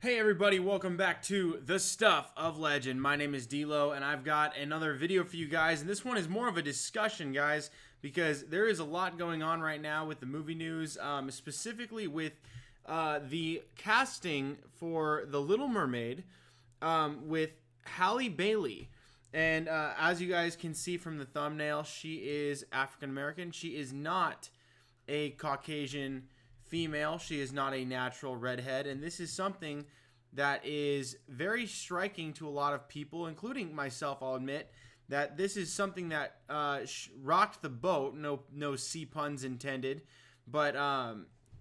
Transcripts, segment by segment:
Hey everybody, welcome back to The Stuff of Legend. My name is D-Lo, and I've got another video for you guys, and this one is more of a discussion, guys, because there is a lot going on right now with the movie news, specifically with the casting for The Little Mermaid with Halle Bailey. And as you guys can see from the thumbnail, she is African American. She is not a Caucasian female. She is not a natural redhead, and this is something that is very striking to a lot of people, including myself. I'll admit that this is something that rocked the boat. No C puns intended, but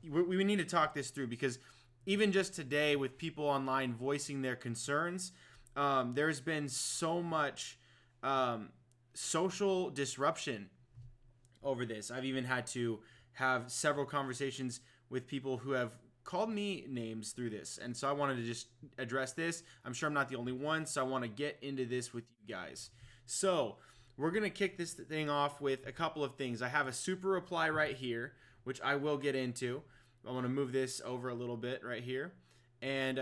we need to talk this through, because even just today, with people online voicing their concerns, there's been so much social disruption over this. I've even had to have several conversations with people who have called me names through this, and so I wanted to just address this. I'm sure I'm not the only one, so I want to get into this with you guys. So we're gonna kick this thing off with a couple of things. I have a super reply right here, which I will get into. I want to move this over a little bit right here, and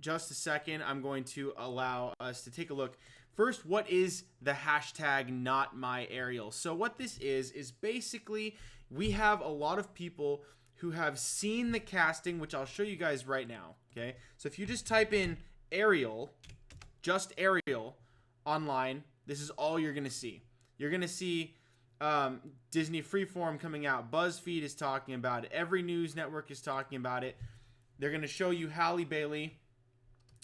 just a second, I'm going to allow us to take a look. First, what is the hashtag NOTMYARIEL? So what this is basically, we have a lot of people who have seen the casting, which I'll show you guys right now, okay? So if you just type in Ariel, just Ariel, online, this is all you're going to see. You're going to see Disney Freeform coming out. BuzzFeed is talking about it. Every news network is talking about it. They're going to show you Halle Bailey,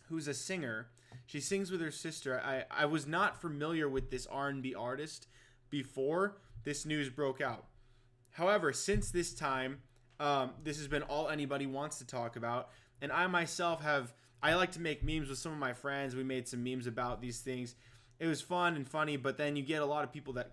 who's a singer. She sings with her sister. I was not familiar with this R&B artist before this news broke out. However, since this time, this has been all anybody wants to talk about. And I myself I like to make memes with some of my friends. We made some memes about these things. It was fun and funny, but then you get a lot of people that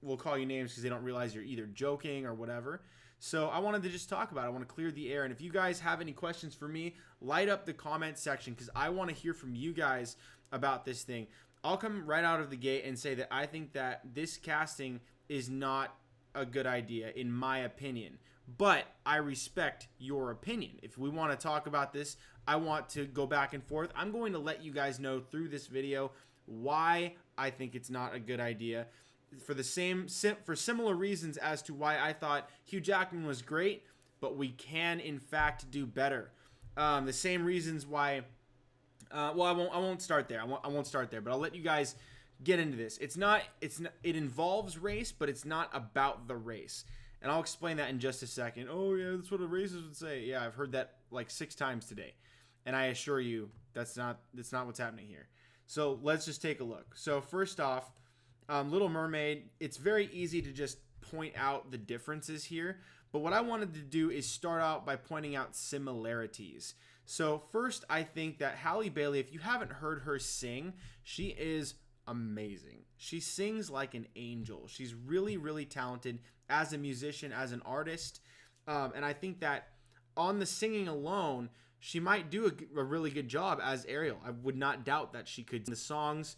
will call you names because they don't realize you're either joking or whatever. So I wanted to just talk about it. I want to clear the air. And if you guys have any questions for me, light up the comment section, because I want to hear from you guys about this thing. I'll come right out of the gate and say that I think that this casting is not a good idea, in my opinion. But I respect your opinion. If we want to talk about this, I want to go back and forth. I'm going to let you guys know through this video why I think it's not a good idea, for similar reasons as to why I thought Hugh Jackman was great, but we can in fact do better. The same reasons why. Well, I won't start there. I won't start there, but I'll let you guys get into this. It involves race, but it's not about the race. And I'll explain that in just a second. Oh yeah, that's what a racist would say. Yeah, I've heard that like 6 times today. And I assure you that's not what's happening here. So let's just take a look. So first off, Little Mermaid, it's very easy to just point out the differences here. But what I wanted to do is start out by pointing out similarities. So first, I think that Halle Bailey, if you haven't heard her sing, she is amazing. She sings like an angel. She's really, really talented as a musician, as an artist. And I think that on the singing alone, she might do a really good job as Ariel. I would not doubt that she could sing the songs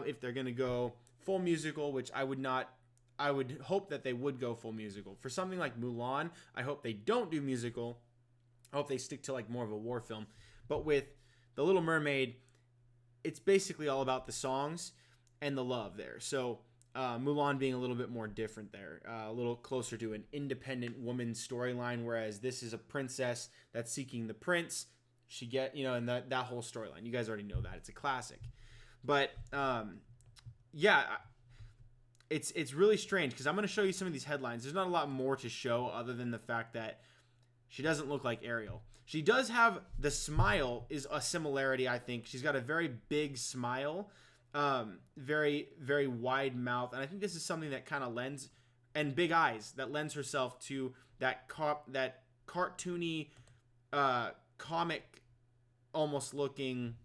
if they're going to go full musical, which I would hope that they would go full musical. For something like Mulan, I hope they don't do musical. I hope they stick to like more of a war film. But with The Little Mermaid, it's basically all about the songs and the love there. So Mulan being a little bit more different there, a little closer to an independent woman storyline, whereas this is a princess that's seeking the prince. And that whole storyline. You guys already know that. It's a classic. But yeah, it's really strange, because I'm going to show you some of these headlines. There's not a lot more to show other than the fact that she doesn't look like Ariel. She does have, the smile is a similarity, I think. She's got a very big smile, very, very wide mouth. And I think this is something that kind of lends, and big eyes, that lends herself to that cartoony, comic, almost looking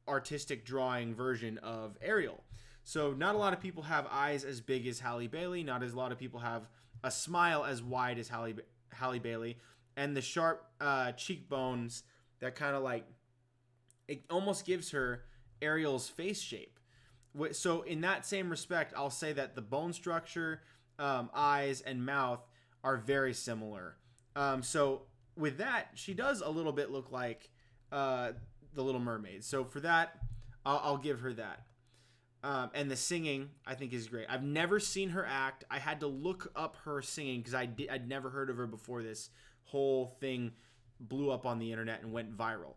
artistic drawing version of Ariel. So not a lot of people have eyes as big as Halle Bailey. Not as a lot of people have a smile as wide as Halle Bailey. And the sharp cheekbones that kind of like, it almost gives her Ariel's face shape. So in that same respect, I'll say that the bone structure, eyes, and mouth are very similar. So with that, she does a little bit look like the Little Mermaid. So for that, I'll give her that. And the singing, I think, is great. I've never seen her act. I had to look up her singing because I'd never heard of her before this whole thing blew up on the internet and went viral.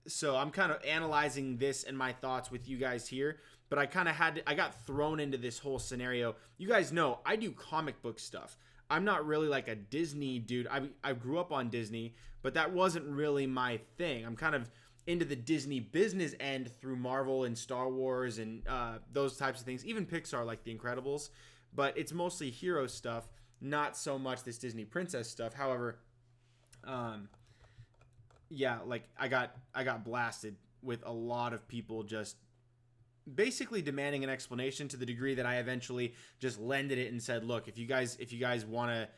So I'm kind of analyzing this and my thoughts with you guys here. But I kind of I got thrown into this whole scenario. You guys know I do comic book stuff. I'm not really like a Disney dude. I grew up on Disney, but that wasn't really my thing. I'm kind of into the Disney business end through Marvel and Star Wars and those types of things. Even Pixar, like The Incredibles. But it's mostly hero stuff, not so much this Disney princess stuff. However, yeah, like I got blasted with a lot of people just basically demanding an explanation, to the degree that I eventually just lended it and said, look, if you guys want to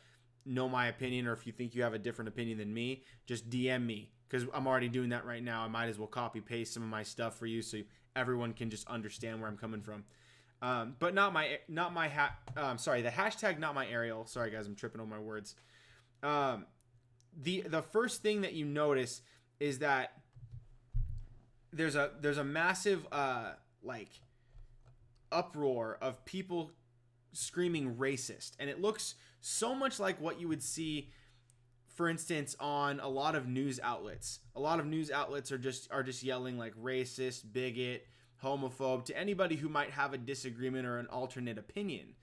know my opinion, or if you think you have a different opinion than me, just DM me, because I'm already doing that right now. I might as well copy paste some of my stuff for you so everyone can just understand where I'm coming from. But sorry, the hashtag not my Ariel. Sorry guys, I'm tripping on my words. The first thing that you notice is that there's a massive like uproar of people screaming racist, and it looks so much like what you would see, for instance, on a lot of news outlets. A lot of news outlets are just yelling like racist, bigot, homophobe to anybody who might have a disagreement or an alternate opinion.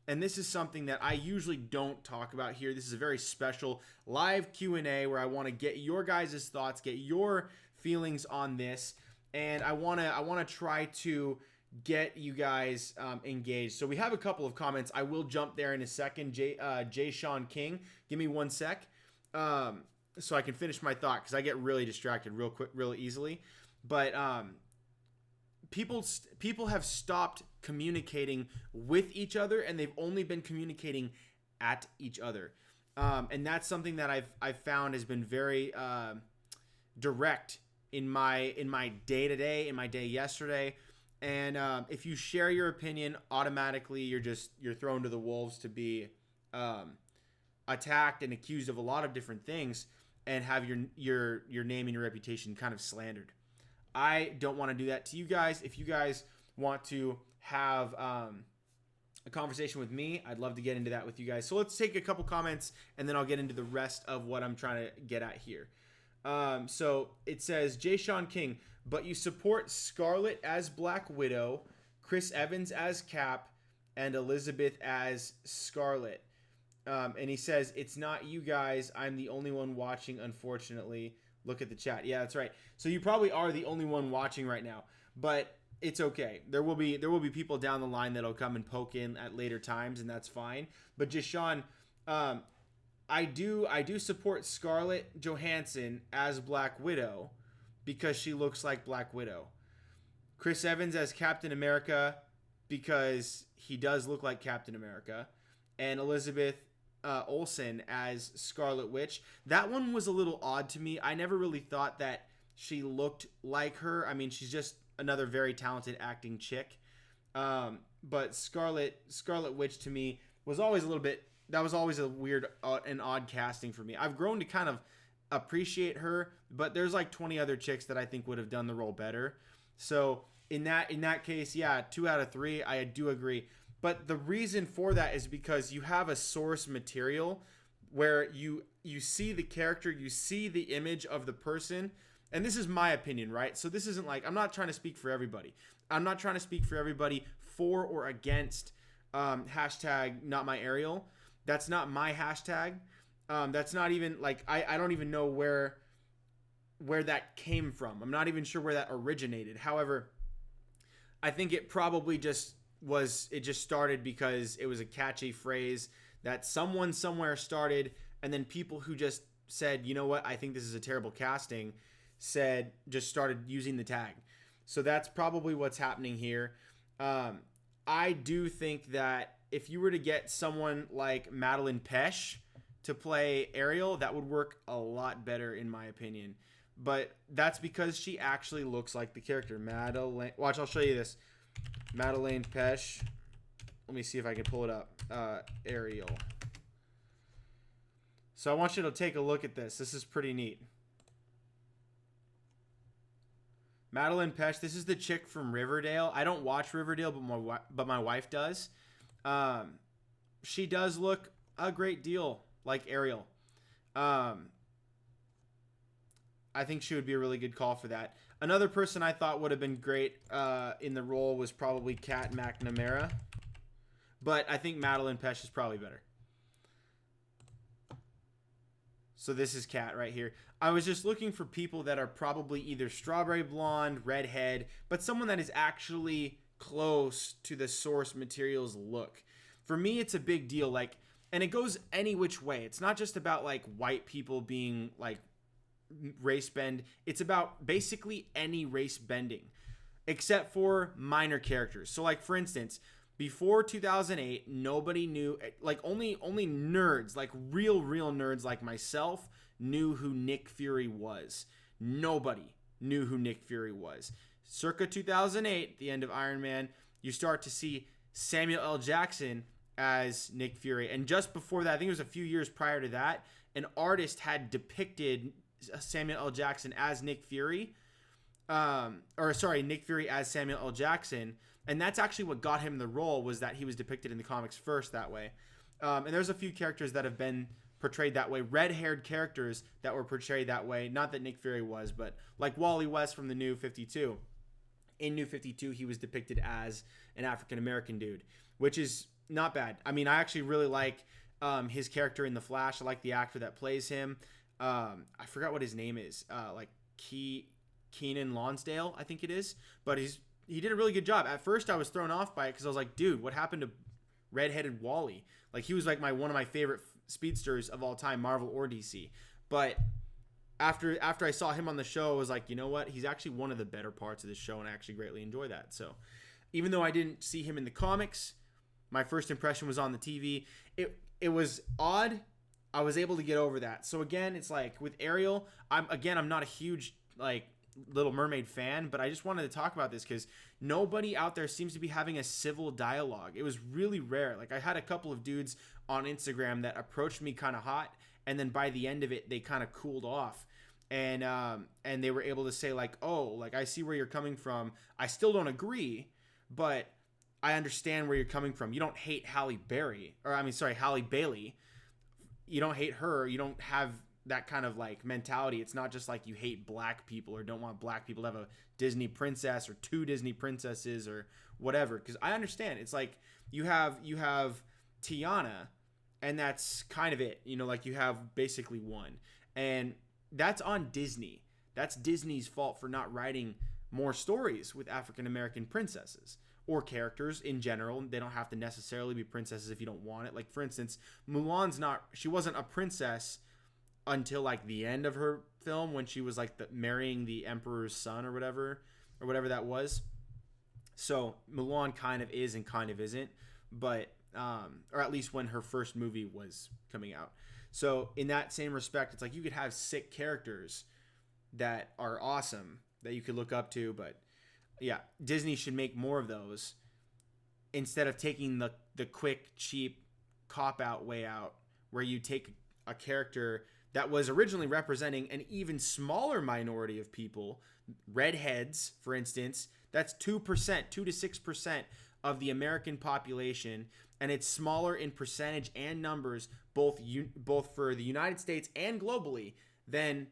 And this is something that I usually don't talk about here. This is a very special live Q&A where I want to get your guys' thoughts, get your feelings on this, and I want to try to get you guys engaged. So we have a couple of comments. I will jump there in a second. Jay Sean King, give me 1 sec, so I can finish my thought, because I get really distracted real quick, really easily. But people have stopped communicating with each other, and they've only been communicating at each other, and that's something that I've found has been very direct in my day today, in my day yesterday. And if you share your opinion, automatically you're thrown to the wolves to be attacked and accused of a lot of different things, and have your name and your reputation kind of slandered. I don't want to do that to you guys. If you guys want to have a conversation with me, I'd love to get into that with you guys. So let's take a couple comments, and then I'll get into the rest of what I'm trying to get at here. So it says, Jay Sean King, but you support Scarlett as Black Widow, Chris Evans as Cap, and Elizabeth as Scarlett. And he says, it's not you guys. I'm the only one watching, unfortunately. Look at the chat. Yeah, that's right. So you probably are the only one watching right now, but it's okay. There will be people down the line that'll come and poke in at later times, and that's fine. But just Sean, I do support Scarlett Johansson as Black Widow because she looks like Black Widow. Chris Evans as Captain America because he does look like Captain America, and Elizabeth Olsen as Scarlet Witch. That one was a little odd to me. I never really thought that she looked like her. I mean, she's just another very talented acting chick. But Scarlet Witch to me was always a little bit. That was always a weird and odd casting for me. I've grown to kind of appreciate her, but there's like 20 other chicks that I think would have done the role better. So in that case, yeah, 2 out of 3, I do agree. But the reason for that is because you have a source material where you see the character, you see the image of the person, and this is my opinion, right? So this isn't like, I'm not trying to speak for everybody. I'm not trying to speak for everybody for or against hashtag not my Ariel. That's not my hashtag. That's not even like, I don't even know where that came from. I'm not even sure where that originated. However, I think it probably just started because it was a catchy phrase that someone somewhere started, and then people who just said, you know what, I think this is a terrible casting, just started using the tag. So that's probably what's happening here. I do think that if you were to get someone like Madeline Pesh to play Ariel, that would work a lot better in my opinion. But that's because she actually looks like the character. Madeline, watch, I'll show you this. Madeline Pesh. Let me see if I can pull it up. Ariel. So I want you to take a look at this. This is pretty neat. Madeline Pesh. This is the chick from Riverdale. I don't watch Riverdale, but my wife does. She does look a great deal like Ariel. I think she would be a really good call for that. Another person I thought would have been great in the role was probably Kat McNamara. But I think Madeline Pesh is probably better. So this is Kat right here. I was just looking for people that are probably either strawberry blonde, redhead, but someone that is actually close to the source material's look. For me, it's a big deal. Like, and it goes any which way. It's not just about like white people being like race bend. It's about basically any race bending, except for minor characters. So like, for instance, before 2008, nobody knew, like only nerds, like real nerds like myself knew who Nick Fury was. Nobody knew who Nick Fury was. Circa 2008, the end of Iron Man, you start to see Samuel L. Jackson as Nick Fury. And just before that, I think it was a few years prior to that, an artist had depicted Samuel L. Jackson as Nick Fury. Nick Fury as Samuel L. Jackson. And that's actually what got him the role, was that he was depicted in the comics first that way. And there's a few characters that have been portrayed that way. Red-haired characters that were portrayed that way. Not that Nick Fury was, but like Wally West from the New 52. In New 52, he was depicted as an African-American dude, which is not bad. I mean, I actually really like his character in The Flash. I like the actor that plays him. I forgot what his name is. Keenan Lonsdale, I think it is. But he did a really good job. At first, I was thrown off by it because I was like, dude, what happened to redheaded Wally? Like, he was like one of my favorite speedsters of all time, Marvel or DC. But after I saw him on the show, I was like, you know what? He's actually one of the better parts of the show, and I actually greatly enjoy that. So even though I didn't see him in the comics, my first impression was on the TV. It was odd. I was able to get over that. So again, it's like with Ariel, I'm not a huge like Little Mermaid fan, but I just wanted to talk about this because nobody out there seems to be having a civil dialogue. It was really rare. Like, I had a couple of dudes on Instagram that approached me kind of hot, and then by the end of it, they kind of cooled off, and they were able to say like, oh, like, I see where you're coming from. I still don't agree, but I understand where you're coming from. You don't hate Halle Bailey. You don't hate her. You don't have that kind of like mentality. It's not just like you hate black people or don't want black people to have a Disney princess or two Disney princesses or whatever. Because I understand. It's like you have Tiana, and that's kind of it. You know, like you have basically one. And that's on Disney. That's Disney's fault for not writing more stories with African-American princesses or characters in general. They don't have to necessarily be princesses if you don't want it. Like, for instance, she wasn't a princess until like the end of her film when she was like marrying the emperor's son or whatever that was. So Mulan kind of is and kind of isn't, but or at least when her first movie was coming out. So in that same respect, it's like you could have sick characters that are awesome that you could look up to, but yeah, Disney should make more of those instead of taking the quick, cheap cop-out way out where you take a character that was originally representing an even smaller minority of people, redheads, for instance. That's 2%, 2 to 6% of the American population, and it's smaller in percentage and numbers, both for the United States and globally, than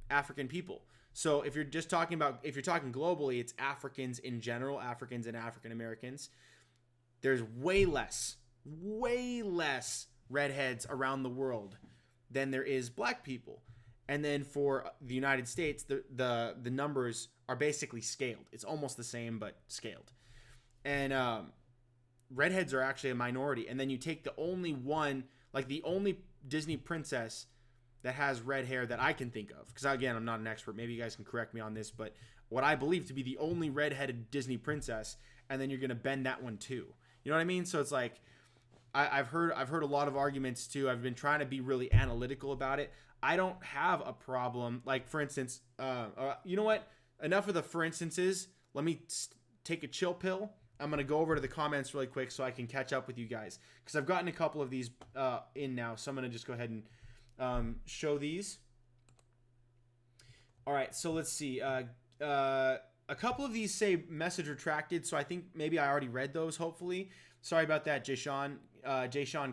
African people. So if you're talking globally, it's Africans in general, Africans and African Americans. There's way less redheads around the world than there is black people. And then for the United States, the numbers are basically scaled. It's almost the same, but scaled. And redheads are actually a minority. And then you take the only Disney princess that has red hair that I can think of. Because again, I'm not an expert. Maybe you guys can correct me on this. But what I believe to be the only redheaded Disney princess, and then you're going to bend that one too. You know what I mean? So it's like, I've heard a lot of arguments too. I've been trying to be really analytical about it. I don't have a problem. Like, for instance, you know what? Enough of the for instances. Let me take a chill pill. I'm going to go over to the comments really quick so I can catch up with you guys. Because I've gotten a couple of these in now. So I'm going to just go ahead and show these. All right, so let's see. A couple of these say message retracted, so I think maybe I already read those, hopefully. Sorry about that, Jay Sean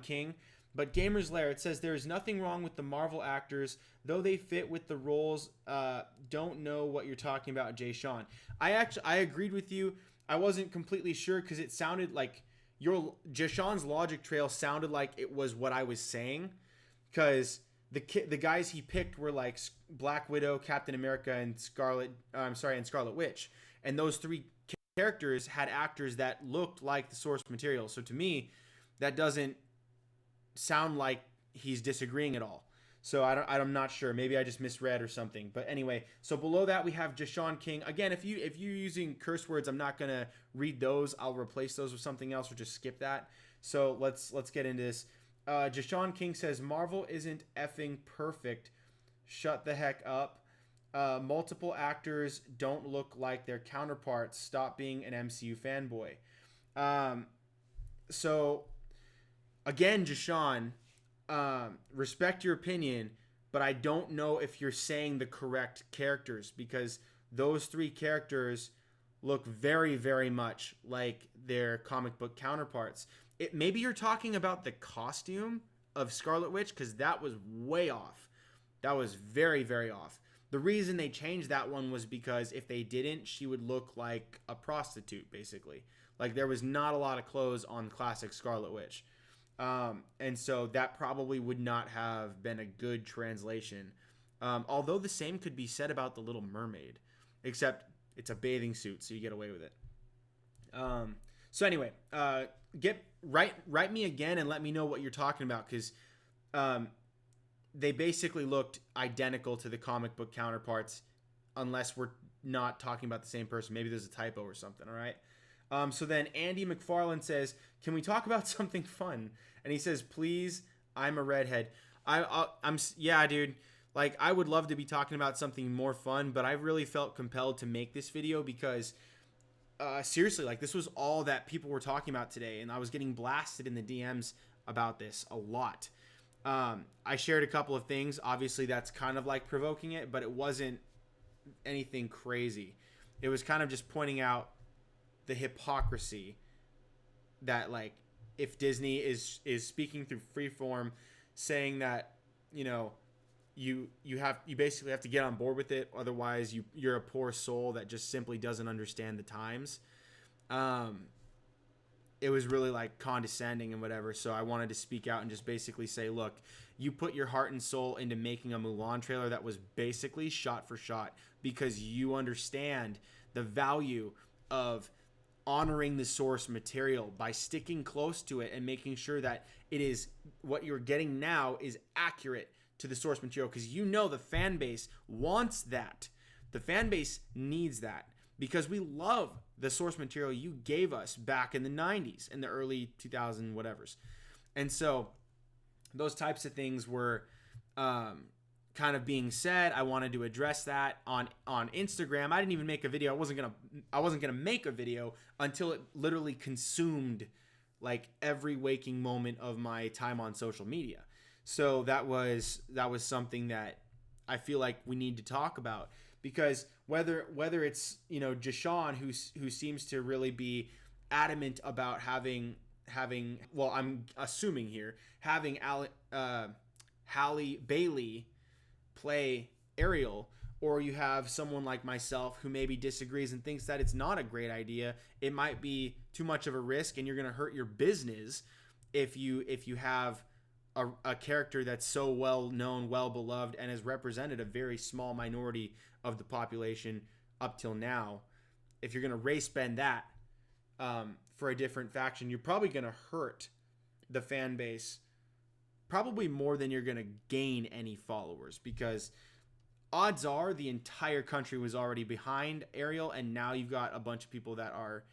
King. But Gamer's Lair, it says, there is nothing wrong with the Marvel actors, though they fit with the roles. Don't know what you're talking about, Jay Sean. I agreed with you. I wasn't completely sure because it sounded like Jay Sean's logic trail sounded like it was what I was saying, because the guys he picked were like Black Widow, Captain America, and Scarlet Witch, and those three characters had actors that looked like the source material. So to me, that doesn't sound like he's disagreeing at all. So I'm not sure. Maybe I just misread or something. But anyway, so below that we have Jashawn King. Again, if you're using curse words, I'm not gonna read those. I'll replace those with something else or just skip that. So let's get into this. Jashawn King says, Marvel isn't effing perfect. Shut the heck up. Multiple actors don't look like their counterparts. Stop being an MCU fanboy. So again, Jashawn, respect your opinion, but I don't know if you're saying the correct characters, because those three characters look very, very much like their comic book counterparts. Maybe you're talking about the costume of Scarlet Witch, because that was way off. That was very, very off. The reason they changed that one was because if they didn't, she would look like a prostitute, basically. Like, there was not a lot of clothes on classic Scarlet Witch. And so that probably would not have been a good translation. Although the same could be said about the Little Mermaid, except it's a bathing suit, so you get away with it. So anyway, write me again and let me know what you're talking about, because they basically looked identical to the comic book counterparts, unless we're not talking about the same person. Maybe there's a typo or something. All right. So then Andy McFarland says, can we talk about something fun? And he says, please, I'm a redhead. Yeah, dude. Like, I would love to be talking about something more fun, but I really felt compelled to make this video because seriously, like, this was all that people were talking about today, and I was getting blasted in the DMs about this a lot. I shared a couple of things. Obviously, that's kind of like provoking it, but it wasn't anything crazy. It was kind of just pointing out the hypocrisy that, like, if Disney is speaking through Freeform, saying that, you know, you basically have to get on board with it, otherwise you're a poor soul that just simply doesn't understand the times. It was really like condescending and whatever. So I wanted to speak out and just basically say, look, you put your heart and soul into making a Mulan trailer that was basically shot for shot because you understand the value of honoring the source material by sticking close to it and making sure that it is what you're getting now is accurate to the source material, because you know the fan base wants that. The fan base needs that because we love the source material you gave us back in the 90s and the early 2000 whatevers. And so those types of things were kind of being said. I wanted to address that on Instagram. I didn't even make a video. I wasn't gonna make a video until it literally consumed like every waking moment of my time on social media. So that was something that I feel like we need to talk about, because whether it's, you know, Jashawn who seems to really be adamant about having well, I'm assuming here, having Halle Bailey play Ariel, or you have someone like myself who maybe disagrees and thinks that it's not a great idea. It might be too much of a risk and you're going to hurt your business if you have a character that's so well known, well beloved, and has represented a very small minority of the population up till now. If you're going to race bend that for a different faction, you're probably going to hurt the fan base probably more than you're going to gain any followers, because odds are the entire country was already behind Ariel, and now you've got a bunch of people that are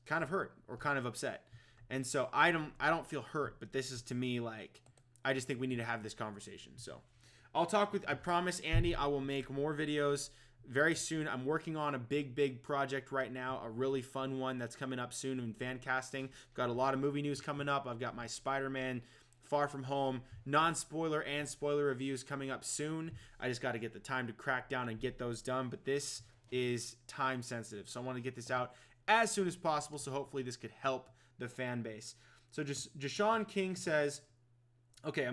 kind of hurt or kind of upset. And so I don't feel hurt, but this is, to me, like, I just think we need to have this conversation. So I promise, Andy, I will make more videos very soon. I'm working on a big project right now, a really fun one that's coming up soon in fan casting. Got a lot of movie news coming up. I've got my Spider-Man Far From Home non-spoiler and spoiler reviews coming up soon. I just got to get the time to crack down and get those done, but this is time sensitive, so I want to get this out as soon as possible, so hopefully this could help the fan base. So just Jashawn King says, okay,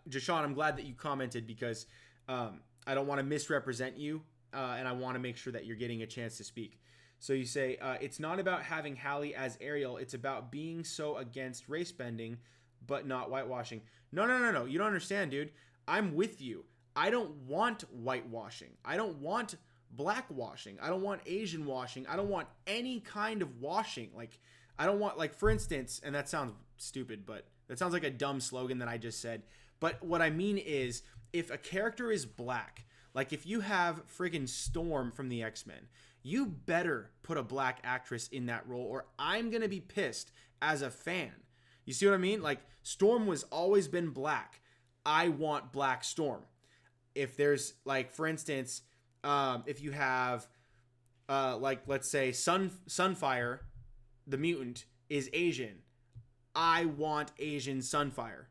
Jashawn, I'm glad that you commented, because I don't want to misrepresent you, and I want to make sure that you're getting a chance to speak. So you say, it's not about having Halle as Ariel, it's about being so against race bending, but not whitewashing. No. You don't understand, dude. I'm with you. I don't want whitewashing. I don't want black washing. I don't want Asian washing. I don't want any kind of washing. Like, I don't want, like, for instance, and that sounds stupid, but that sounds like a dumb slogan that I just said. But what I mean is, if a character is black, like if you have friggin' Storm from the X-Men, you better put a black actress in that role, or I'm going to be pissed as a fan. You see what I mean? Like, Storm was always been black. I want black Storm. If there's, like, for instance, if you have, like, let's say Sunfire, the mutant, is Asian, I want Asian Sunfire.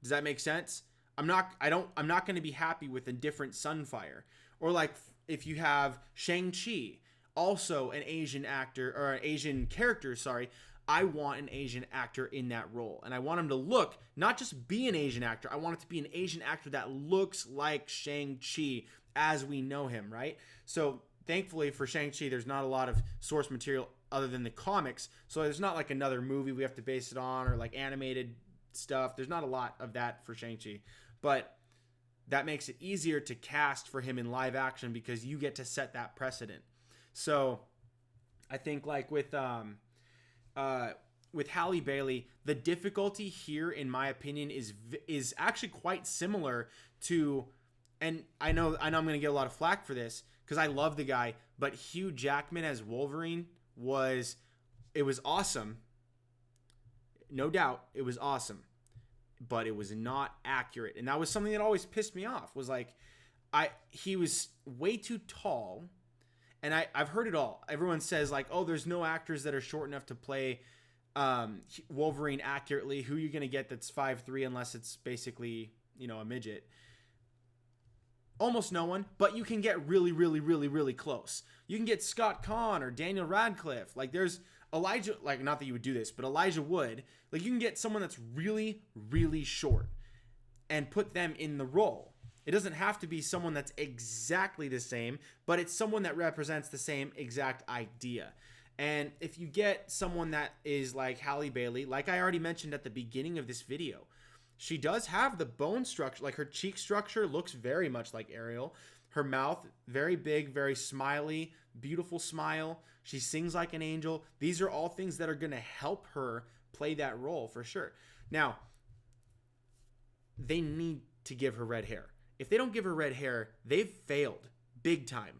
Does that make sense? I'm not going to be happy with a different Sunfire. Or, like, if you have Shang-Chi, also an Asian actor, or an Asian character, sorry, I want an Asian actor in that role. And I want him to look, not just be an Asian actor, I want it to be an Asian actor that looks like Shang-Chi as we know him, right? So thankfully for Shang-Chi, there's not a lot of source material other than the comics. So there's not like another movie we have to base it on, or like animated stuff. There's not a lot of that for Shang-Chi. But that makes it easier to cast for him in live action, because you get to set that precedent. So I think, like, with Halle Bailey, the difficulty here, in my opinion, is actually quite similar to, and I know I'm going to get a lot of flack for this because I love the guy, but Hugh Jackman as Wolverine was awesome. No doubt, it was awesome, but it was not accurate, and that was something that always pissed me off. Was like, he was way too tall. And I've heard it all. Everyone says, like, oh, there's no actors that are short enough to play Wolverine accurately. Who are you going to get that's 5'3", unless it's basically, a midget? Almost no one, but you can get really, really, really, really close. You can get Scott Conn or Daniel Radcliffe. Like, there's Elijah, like, not that you would do this, but Elijah Wood. Like, you can get someone that's really, really short and put them in the role. It doesn't have to be someone that's exactly the same, but it's someone that represents the same exact idea. And if you get someone that is like Halle Bailey, like I already mentioned at the beginning of this video, she does have the bone structure, like her cheek structure looks very much like Ariel. Her mouth, very big, very smiley, beautiful smile. She sings like an angel. These are all things that are going to help her play that role for sure. Now, they need to give her red hair. If they don't give her red hair, they've failed big time.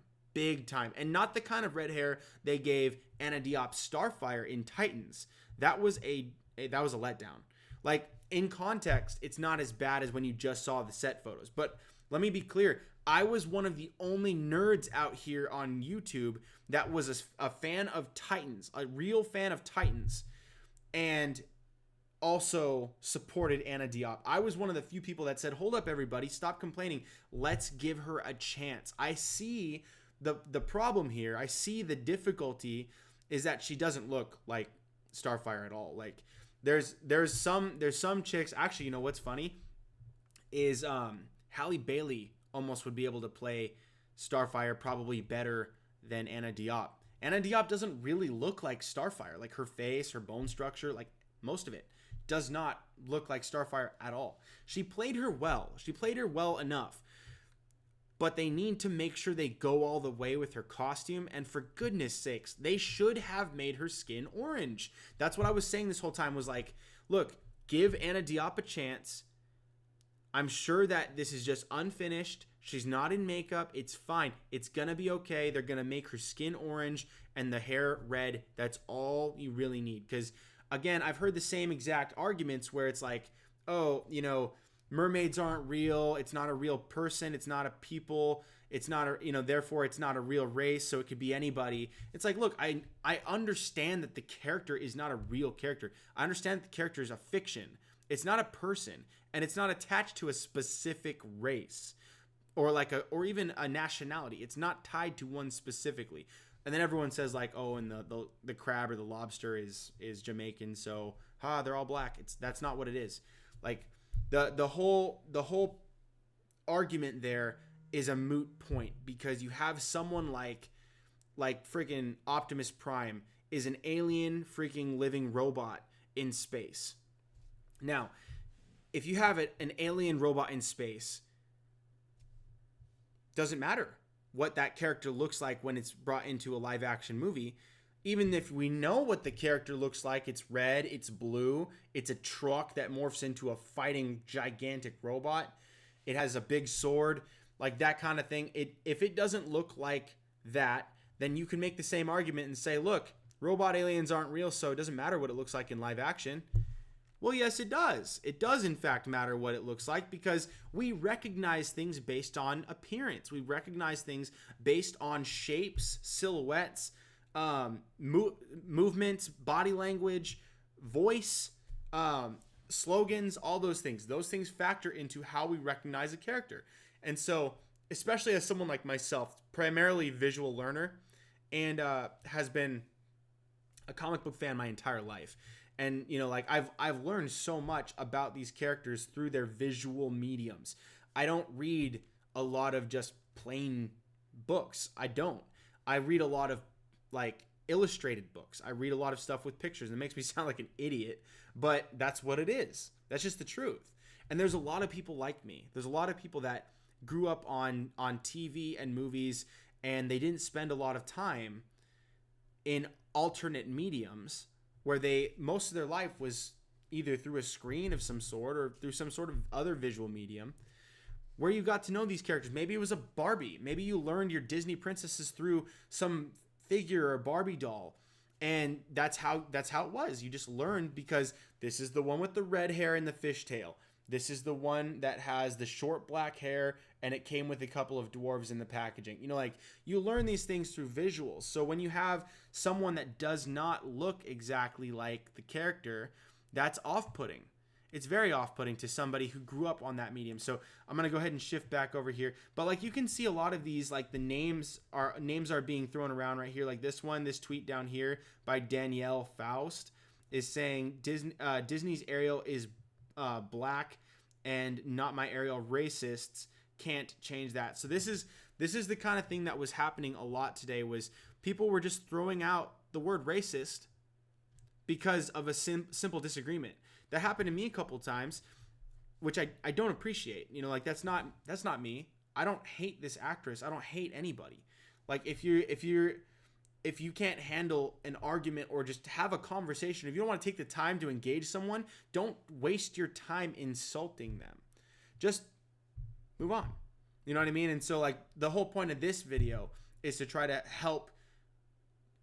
And not the kind of red hair they gave Anna Diop's Starfire in Titans. That was a letdown. Like, in context, it's not as bad as when you just saw the set photos. But let me be clear. I was one of the only nerds out here on YouTube that was a fan of Titans, a real fan of Titans, and also supported Anna Diop. I was one of the few people that said, hold up, everybody, stop complaining. Let's give her a chance. I see the problem here. I see the difficulty is that she doesn't look like Starfire at all. Like, there's some chicks. Actually, you know what's funny is Halle Bailey almost would be able to play Starfire probably better than Anna Diop. Anna Diop doesn't really look like Starfire. Like, her face, her bone structure, like most of it does not look like Starfire at all. She played her well. She played her well enough. But they need to make sure they go all the way with her costume. And for goodness sakes, they should have made her skin orange. That's what I was saying this whole time, was like, look, give Anna Diop a chance. I'm sure that this is just unfinished. She's not in makeup. It's fine. It's going to be okay. They're going to make her skin orange and the hair red. That's all you really need. Because, again, I've heard the same exact arguments where it's like, oh, mermaids aren't real. It's not a real person. It's not a people. It's not a, therefore it's not a real race. So it could be anybody. It's like, look, I understand that the character is not a real character. I understand that the character is a fiction. It's not a person, and it's not attached to a specific race or even a nationality. It's not tied to one specifically. And then everyone says like, oh, and the crab or the lobster is Jamaican, so they're all black. That's not what it is. Like the whole argument there is a moot point, because you have someone like freaking Optimus Prime is an alien freaking living robot in space. Now, if you have an alien robot in space, doesn't matter what that character looks like when it's brought into a live action movie. Even if we know what the character looks like, it's red, it's blue, it's a truck that morphs into a fighting gigantic robot, it has a big sword, like that kind of thing. If it doesn't look like that, then you can make the same argument and say, look, robot aliens aren't real, so it doesn't matter what it looks like in live action. Well, yes, it does. It does, in fact, matter what it looks like, because we recognize things based on appearance. We recognize things based on shapes, silhouettes, movements, body language, voice, slogans, all those things. Those things factor into how we recognize a character. And so, especially as someone like myself, primarily visual learner, and has been a comic book fan my entire life. And, you know, like I've learned so much about these characters through their visual mediums. I don't read a lot of just plain books. I don't. I read a lot of like illustrated books. I read a lot of stuff with pictures. It makes me sound like an idiot, but that's what it is. That's just the truth. And there's a lot of people like me. There's a lot of people that grew up on TV and movies, and they didn't spend a lot of time in alternate mediums, where most of their life was either through a screen of some sort or through some sort of other visual medium, where you got to know these characters. Maybe it was a Barbie. Maybe you learned your Disney princesses through some figure or Barbie doll. And that's how it was. You just learned because this is the one with the red hair and the fishtail. This is the one that has the short black hair, and it came with a couple of dwarves in the packaging. You know, like, you learn these things through visuals. So when you have someone that does not look exactly like the character, that's off-putting. It's very off-putting to somebody who grew up on that medium. So I'm going to go ahead and shift back over here. But like, you can see a lot of these, like the names are being thrown around right here. Like this tweet down here by Danielle Faust is saying Disney's Ariel is black and not my Ariel racists. Can't change that. So this is the kind of thing that was happening a lot today, was people were just throwing out the word racist because of a simple disagreement. That happened to me a couple times, which I don't appreciate. You know, like, that's not me. I don't hate this actress. I don't hate anybody. Like, if you can't handle an argument or just have a conversation, if you don't want to take the time to engage someone, don't waste your time insulting them. Just move on. You know what I mean? And so, like, the whole point of this video is to try to help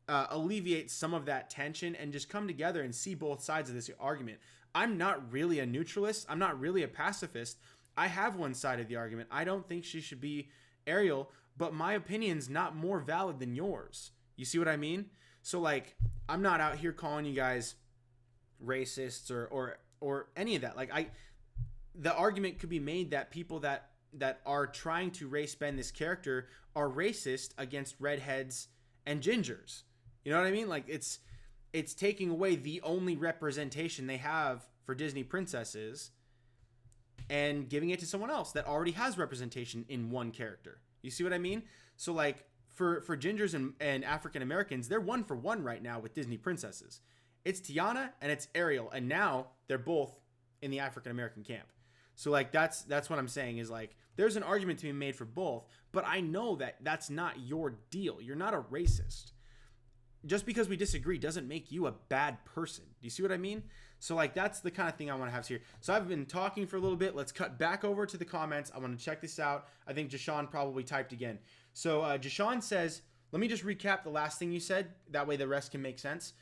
alleviate some of that tension and just come together and see both sides of this argument. I'm not really a neutralist. I'm not really a pacifist. I have one side of the argument. I don't think she should be Ariel, but my opinion's not more valid than yours. You see what I mean? So, like, I'm not out here calling you guys racists or any of that. Like, the argument could be made that people that are trying to race bend this character are racist against redheads and gingers. You know what I mean? Like, it's taking away the only representation they have for Disney princesses and giving it to someone else that already has representation in one character. You see what I mean? So, like, for gingers and African Americans, they're 1-for-1 right now with Disney princesses. It's Tiana and it's Ariel, and now they're both in the African American camp. So, like, that's what I'm saying is, like, there's an argument to be made for both, but I know that that's not your deal. You're not a racist. Just because we disagree doesn't make you a bad person. Do you see what I mean? So, like, that's the kind of thing I want to have here. So I've been talking for a little bit. Let's cut back over to the comments. I want to check this out. I think Jashawn probably typed again. So Jashawn says, let me just recap the last thing you said. That way the rest can make sense.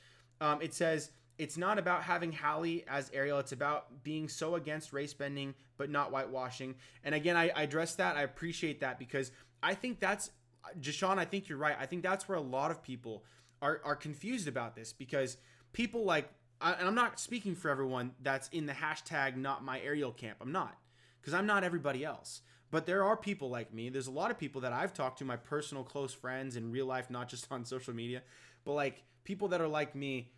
It says, it's not about having Halle as Ariel. It's about being so against race bending, but not whitewashing. And again, I addressed that. I appreciate that, because I think that's, Jashawn, I think you're right. I think that's where a lot of people are confused about this, because people like and I'm not speaking for everyone that's in the hashtag not my Ariel camp. I'm not, because I'm not everybody else. But there are people like me. There's a lot of people that I've talked to, my personal close friends in real life, not just on social media, but like people that are like me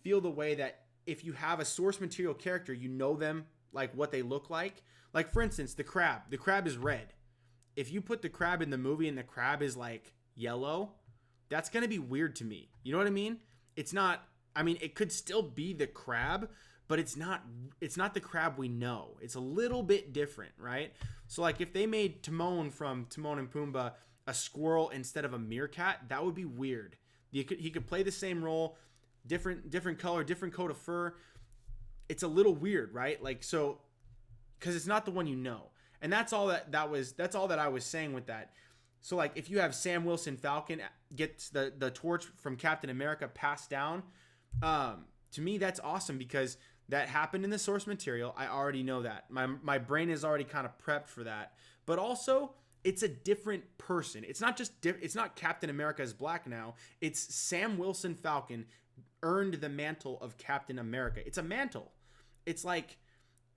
feel the way that if you have a source material character, you know them, like what they look like. Like for instance, the crab. The crab is red. If you put the crab in the movie and the crab is like yellow, that's going to be weird to me. You know what I mean? It's not, I mean, it could still be the crab, but it's not the crab we know. It's a little bit different, right? So like if they made Timon from Timon and Pumbaa a squirrel instead of a meerkat, that would be weird. He could play the same role, different color, different coat of fur. It's a little weird, right? Like, so, because it's not the one you know. And that's all that's all that I was saying with that. So like if you have Sam Wilson Falcon gets the torch from Captain America passed down, to me that's awesome because that happened in the source material. I already know that. My brain is already kind of prepped for that. But also it's a different person. It's not just it's not Captain America is black now. It's Sam Wilson Falcon earned the mantle of Captain America. It's a mantle. It's like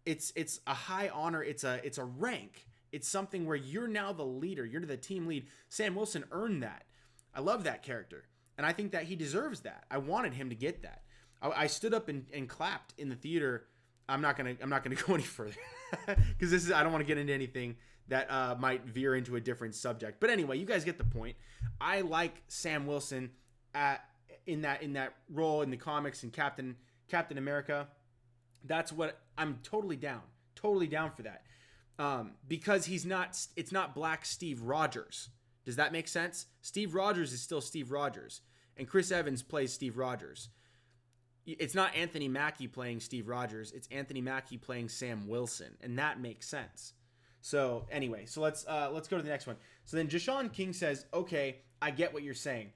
it's a high honor. It's a rank. It's something where you're now the leader. You're the team lead. Sam Wilson earned that. I love that character. And I think that he deserves that. I wanted him to get that. I stood up and clapped in the theater. I'm not gonna go any further because I don't want to get into anything that might veer into a different subject. But anyway, you guys get the point. I like Sam Wilson in that role in the comics and Captain America. That's what I'm totally down for that. Because it's not Black Steve Rogers. Does that make sense? Steve Rogers is still Steve Rogers, and Chris Evans plays Steve Rogers. It's not Anthony Mackie playing Steve Rogers. It's Anthony Mackie playing Sam Wilson, and that makes sense. So anyway, so let's go to the next one. So then Jashawn King says, "Okay, I get what you're saying."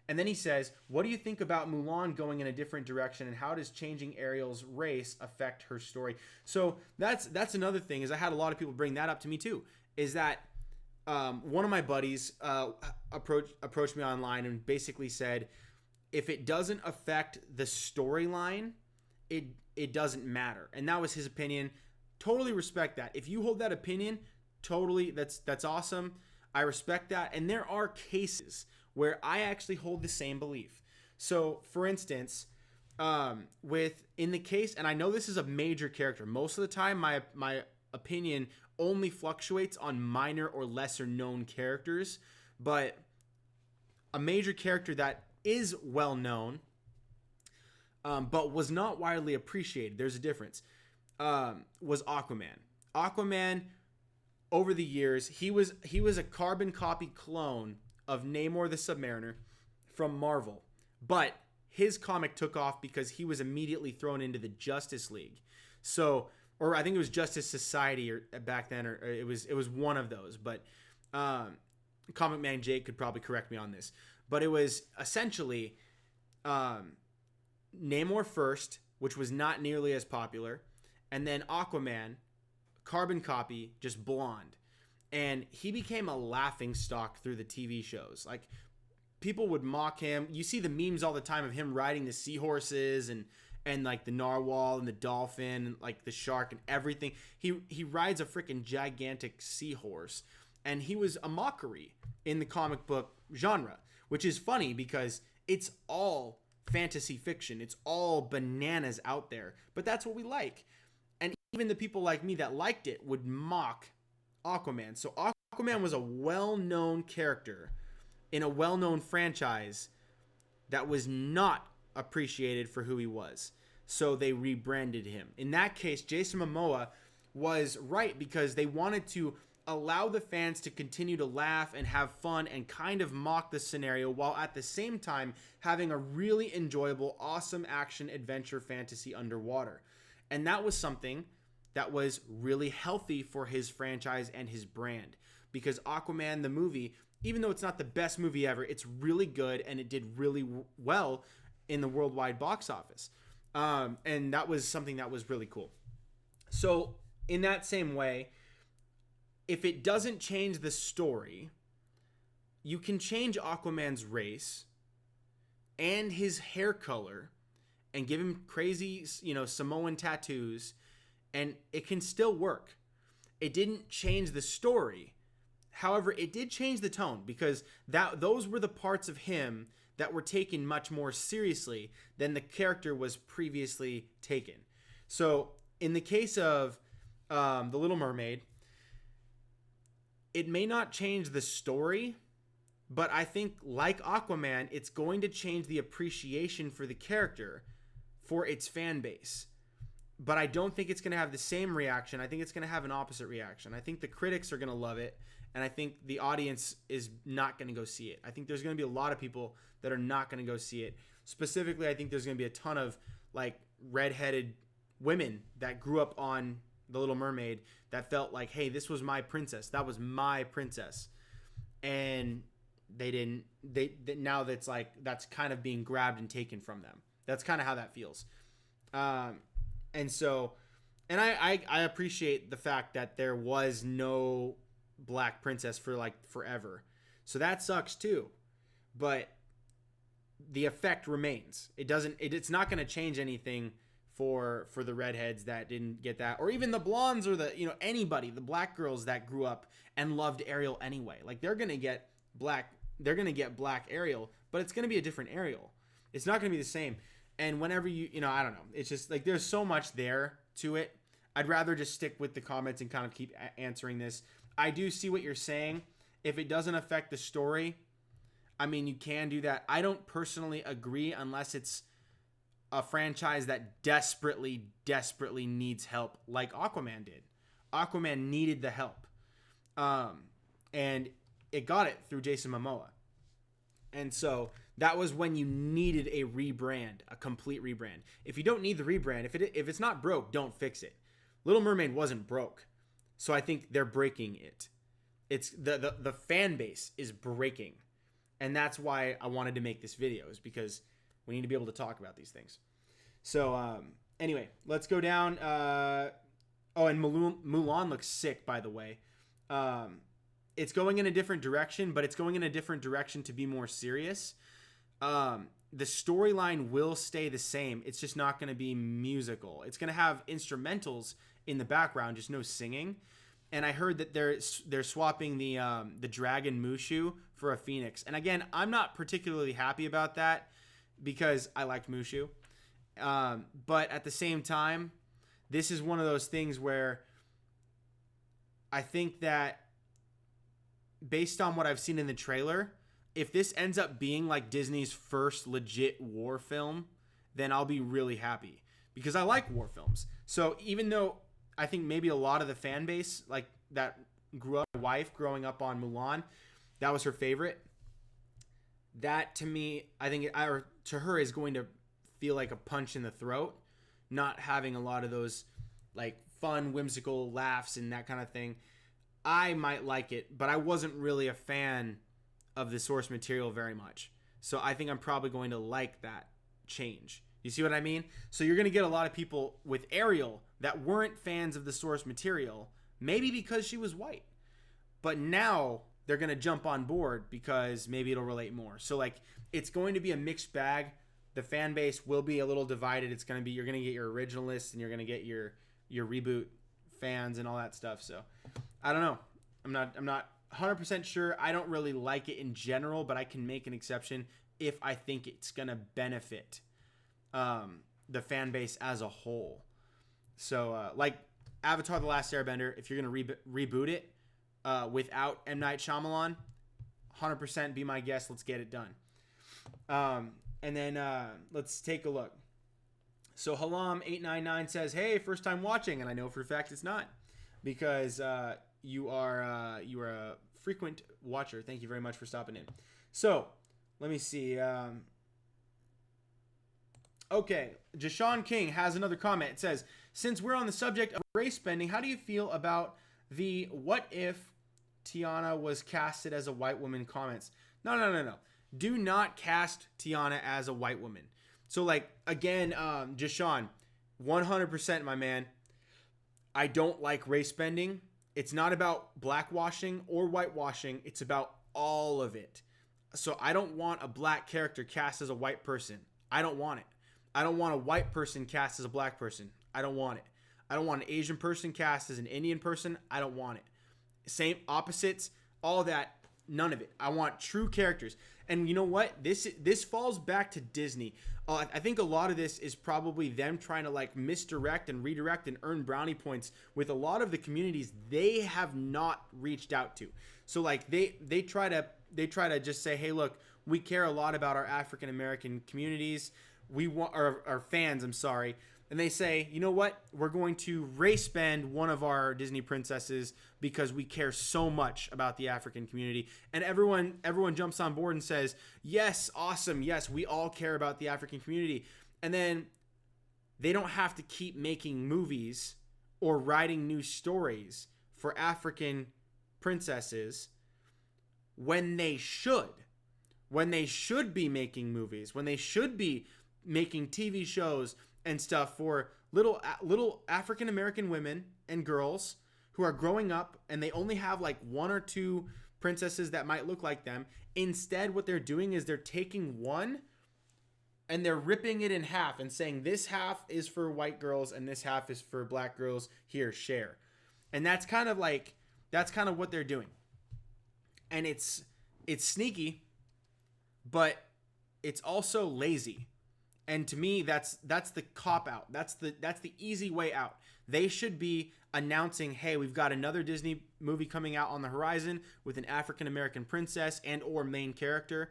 And then he says, "What do you think about Mulan going in a different direction, and how does changing Ariel's race affect her story?" So that's another thing, is I had a lot of people bring that up to me too, is that one of my buddies approached me online and basically said, if it doesn't affect the storyline, it doesn't matter. And that was his opinion. Totally respect that. If you hold that opinion, totally, that's awesome. I respect that. And there are cases where I actually hold the same belief. So, for instance, in the case, and I know this is a major character. Most of the time, my opinion only fluctuates on minor or lesser known characters, but a major character that is well known, but was not widely appreciated, there's a difference, was Aquaman. Aquaman, over the years, he was a carbon copy clone of Namor the Submariner from Marvel, but his comic took off because he was immediately thrown into the Justice League. So, or I think it was Justice Society or back then, or it was one of those, but Comic Man Jake could probably correct me on this. But it was essentially Namor first, which was not nearly as popular, and then Aquaman, carbon copy, just blonde. And he became a laughing stock through the TV shows. Like, people would mock him. You see the memes all the time of him riding the seahorses and like the narwhal and the dolphin and like the shark and everything. He rides a freaking gigantic seahorse, and he was a mockery in the comic book genre, which is funny because it's all fantasy fiction. It's all bananas out there, but that's what we like. And even the people like me that liked it would mock Aquaman. So Aquaman was a well-known character in a well-known franchise that was not appreciated for who he was. So they rebranded him. In that case, Jason Momoa was right because they wanted to allow the fans to continue to laugh and have fun and kind of mock the scenario while at the same time having a really enjoyable, awesome action adventure fantasy underwater. And that was something that was really healthy for his franchise and his brand, because Aquaman, the movie, even though it's not the best movie ever, it's really good and it did really well in the worldwide box office. And that was something that was really cool. So in that same way, if it doesn't change the story, you can change Aquaman's race and his hair color and give him crazy, Samoan tattoos, and it can still work. It didn't change the story. However, it did change the tone, because those were the parts of him that were taken much more seriously than the character was previously taken. So in the case of The Little Mermaid, it may not change the story, but I think, like Aquaman, it's going to change the appreciation for the character for its fan base. But I don't think it's going to have the same reaction. I think it's going to have an opposite reaction. I think the critics are going to love it, and I think the audience is not going to go see it. I think there's going to be a lot of people that are not going to go see it. Specifically, I think there's going to be a ton of redheaded women that grew up on The Little Mermaid that felt like, hey, this was my princess. That was my princess. And now that's kind of being grabbed and taken from them. That's kind of how that feels. And I appreciate the fact that there was no black princess for forever. So that sucks too. But the effect remains. It's not going to change anything for the redheads that didn't get that, or even the blondes, or anybody, the black girls that grew up and loved Ariel anyway. They're going to get black Ariel, but it's going to be a different Ariel. It's not going to be the same. And whenever I don't know. It's just there's so much there to it. I'd rather just stick with the comments and kind of keep answering this. I do see what you're saying. If it doesn't affect the story, I mean, you can do that. I don't personally agree unless it's a franchise that desperately, desperately needs help, like Aquaman did. Aquaman needed the help. And it got it through Jason Momoa. And so that was when you needed a rebrand, a complete rebrand. If you don't need the rebrand, if it's not broke, don't fix it. Little Mermaid wasn't broke. So I think they're breaking it. It's the fan base is breaking. And that's why I wanted to make this video, is because we need to be able to talk about these things. So anyway, let's go down. And Mulan looks sick, by the way. It's going in a different direction, but it's going in a different direction to be more serious. The storyline will stay the same. It's just not going to be musical. It's going to have instrumentals in the background, just no singing. And I heard that they're swapping the dragon Mushu for a phoenix. And again, I'm not particularly happy about that because I liked Mushu. But at the same time, this is one of those things where I think that based on what I've seen in the trailer, if this ends up being like Disney's first legit war film, then I'll be really happy because I like war films. So even though I think maybe a lot of the fan base that grew up, my wife growing up on Mulan, that was her favorite. That to me, I think to her is going to feel like a punch in the throat, not having a lot of those fun, whimsical laughs and that kind of thing. I might like it, but I wasn't really a fan of the source material very much. So I think I'm probably going to like that change. You see what I mean? So you're going to get a lot of people with Ariel that weren't fans of the source material, maybe because she was white. But now they're going to jump on board because maybe it'll relate more. So it's going to be a mixed bag. The fan base will be a little divided. It's going to be, you're going to get your originalists and you're going to get your reboot fans and all that stuff. So I don't know. I'm not 100% sure. I don't really like it in general, but I can make an exception if I think it's going to benefit the fan base as a whole. So like Avatar: The Last Airbender, if you're going to reboot it without M. Night Shyamalan, 100% be my guest. Let's get it done. And then let's take a look. So Halam899 says, hey, first time watching. And I know for a fact it's not, because you are a frequent watcher. Thank you very much for stopping in. So let me see. Okay, Jashawn King has another comment. It says, since we're on the subject of race bending, how do you feel about the what if Tiana was casted as a white woman comments? No. Do not cast Tiana as a white woman. So again, Jashawn, 100% my man. I don't like race bending. It's not about blackwashing or whitewashing. It's about all of it. So I don't want a black character cast as a white person. I don't want it. I don't want a white person cast as a black person. I don't want it. I don't want an Asian person cast as an Indian person. I don't want it. Same opposites, all that, none of it. I want true characters. And you know what? This falls back to Disney. I think a lot of this is probably them trying to like misdirect and redirect and earn brownie points with a lot of the communities they have not reached out to. So like they try to just say, hey, look, we care a lot about our African American communities. We want our fans. I'm sorry. And they say, you know what? We're going to race bend one of our Disney princesses because we care so much about the African community. And everyone jumps on board and says, yes, awesome. Yes, we all care about the African community. And then they don't have to keep making movies or writing new stories for African princesses when they should. When they should be making movies, when they should be making TV shows and stuff for little African American women and girls who are growing up and they only have like one or two princesses that might look like them. Instead, what they're doing is they're taking one and they're ripping it in half and saying this half is for white girls and this half is for black girls. Here, share. And that's kind of what they're doing. And it's sneaky, but it's also lazy. And to me, that's the cop out. That's the easy way out. They should be announcing, hey, we've got another Disney movie coming out on the horizon with an African American princess and or main character.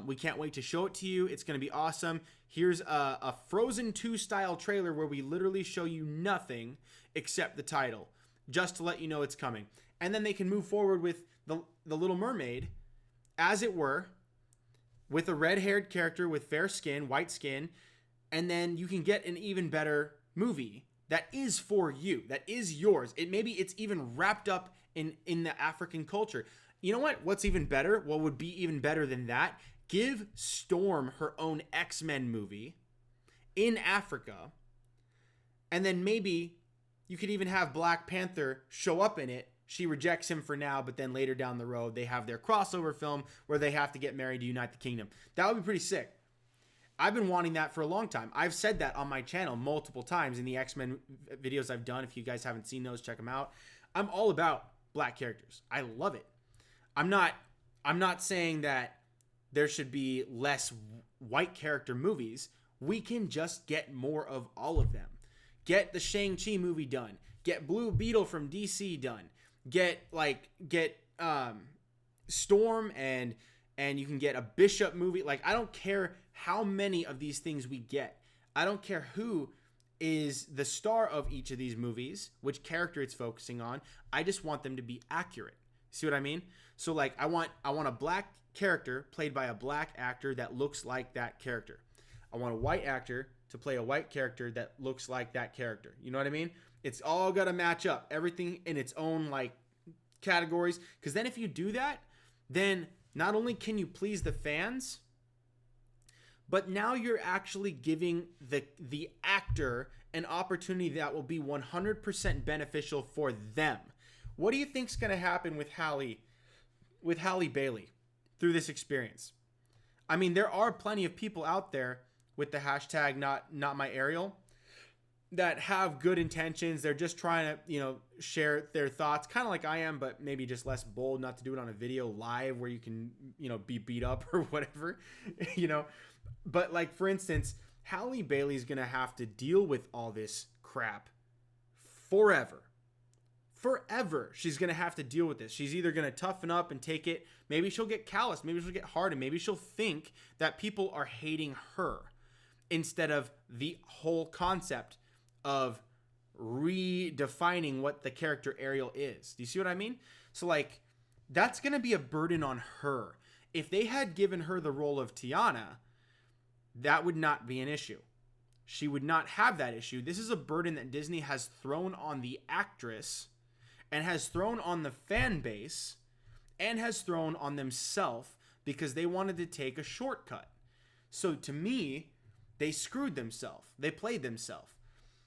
We can't wait to show it to you. It's going to be awesome. Here's a Frozen 2 style trailer where we literally show you nothing except the title, just to let you know it's coming. And then they can move forward with the Little Mermaid, as it were, with a red-haired character with fair skin, white skin, and then you can get an even better movie that is for you, that is yours. Maybe it's even wrapped up in the African culture. You know what? What's even better? What would be even better than that? Give Storm her own X-Men movie in Africa, and then maybe you could even have Black Panther show up in it. She rejects him for now, but then later down the road, they have their crossover film where they have to get married to unite the kingdom. That would be pretty sick. I've been wanting that for a long time. I've said that on my channel multiple times in the X-Men videos I've done. If you guys haven't seen those, check them out. I'm all about black characters. I love it. I'm not saying that there should be less white character movies. We can just get more of all of them. Get the Shang-Chi movie done. Get Blue Beetle from DC done. Get Storm and you can get a Bishop movie. Like, I don't care how many of these things we get. I don't care who is the star of each of these movies, which character it's focusing on. I just want them to be accurate. See what I mean? So like I want a black character played by a black actor that looks like that character. I want a white actor to play a white character that looks like that character. You know what I mean? It's all got to match up. Everything in its own like categories. Because then if you do that, then not only can you please the fans, but now you're actually giving the actor an opportunity that will be 100% beneficial for them. What do you think's going to happen with Halle Bailey through this experience? I mean, there are plenty of people out there with the hashtag not my Ariel that have good intentions. They're just trying to, share their thoughts, kind of like I am, but maybe just less bold, not to do it on a video live where you can, be beat up or whatever, But like, for instance, Halle Bailey's going to have to deal with all this crap forever. Forever. She's going to have to deal with this. She's either going to toughen up and take it. Maybe she'll get callous. Maybe she'll get hardened. Maybe she'll think that people are hating her instead of the whole concept of redefining what the character Ariel is. Do you see what I mean? So like, that's going to be a burden on her. If they had given her the role of Tiana, that would not be an issue. She would not have that issue. This is a burden that Disney has thrown on the actress and has thrown on the fan base and has thrown on themselves because they wanted to take a shortcut. So to me, they screwed themselves. They played themselves.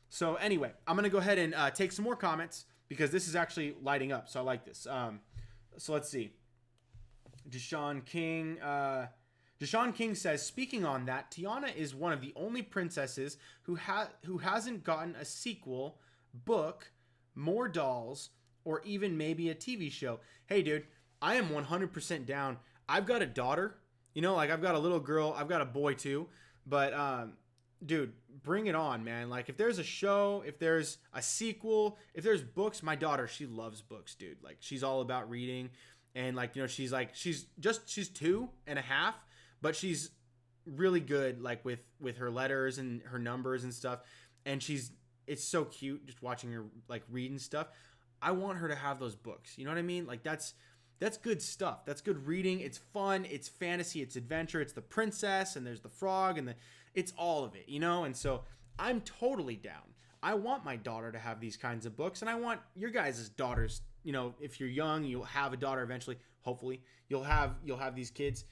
So anyway, I'm going to go ahead and take some more comments because this is actually lighting up. So I like this. So let's see. Deshaun King. Deshaun King says, speaking on that, Tiana is one of the only princesses who hasn't gotten a sequel, book, more dolls, or even maybe a TV show. Hey, dude, I am 100% down. I've got a daughter, like I've got a little girl, I've got a boy too, but dude, bring it on, man. Like if there's a show, if there's a sequel, if there's books, my daughter, she loves books, dude. Like she's all about reading, and like, she's 2.5, but she's really good like with her letters and her numbers and stuff, and it's so cute just watching her like read and stuff. I want her to have those books, you know what I mean? Like that's good stuff. That's good reading. It's fun, it's fantasy, it's adventure, it's the princess, and there's the frog, and it's all of it, and so I'm totally down. I want my daughter to have these kinds of books, and I want your guys' daughters, if you're young, you'll have a daughter eventually, hopefully you'll have these kids.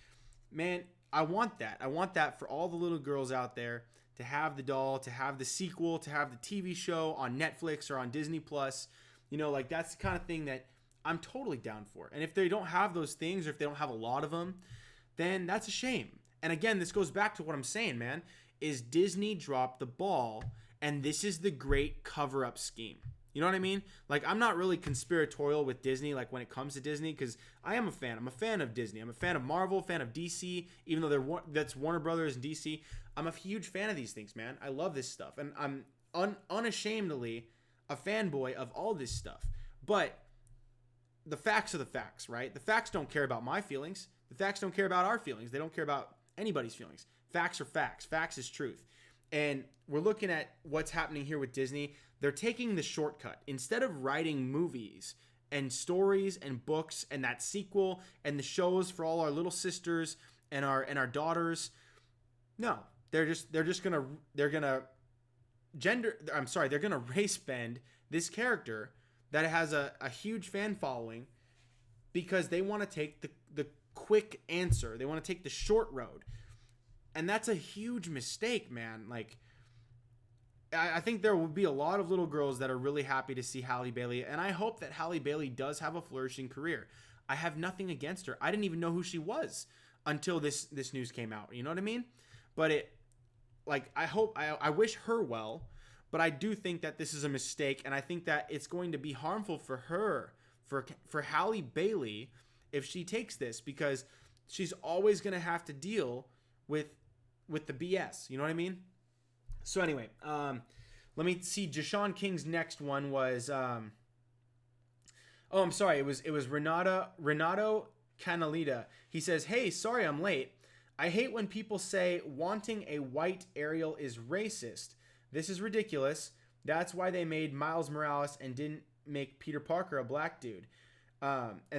Man, I want that. I want that for all the little girls out there, to have the doll, to have the sequel, to have the TV show on Netflix or on Disney Plus. Like that's the kind of thing that I'm totally down for. And if they don't have those things, or if they don't have a lot of them, then that's a shame. And again, this goes back to what I'm saying, man, is Disney dropped the ball, and this is the great cover-up scheme. You know what I mean? Like, I'm not really conspiratorial with Disney, like, when it comes to Disney, because I am a fan. I'm a fan of Disney. I'm a fan of Marvel, fan of DC, even though that's Warner Brothers and DC. I'm a huge fan of these things, man. I love this stuff, and I'm unashamedly a fanboy of all this stuff. But the facts are the facts, right? The facts don't care about my feelings. The facts don't care about our feelings. They don't care about anybody's feelings. Facts are facts. Facts is truth. And we're looking at what's happening here with Disney. They're taking the shortcut. Instead of writing movies and stories and books and that sequel and the shows for all our little sisters and our daughters, no, they're gonna race bend this character that has a huge fan following, because they want to take the quick answer. They want to take the short road. And that's a huge mistake, man. Like, I think there will be a lot of little girls that are really happy to see Halle Bailey, and I hope that Halle Bailey does have a flourishing career. I have nothing against her. I didn't even know who she was until this news came out. You know what I mean? But I wish her well, but I do think that this is a mistake, and I think that it's going to be harmful for her, for Halle Bailey, if she takes this, because she's always going to have to deal with the BS. You know what I mean? So anyway, let me see. Deshaun King's next one was I'm sorry. It was Renato Connolly. He says, "Hey, sorry I'm late. I hate when people say wanting a white Ariel is racist. This is ridiculous. That's why they made Miles Morales and didn't make Peter Parker a black dude." And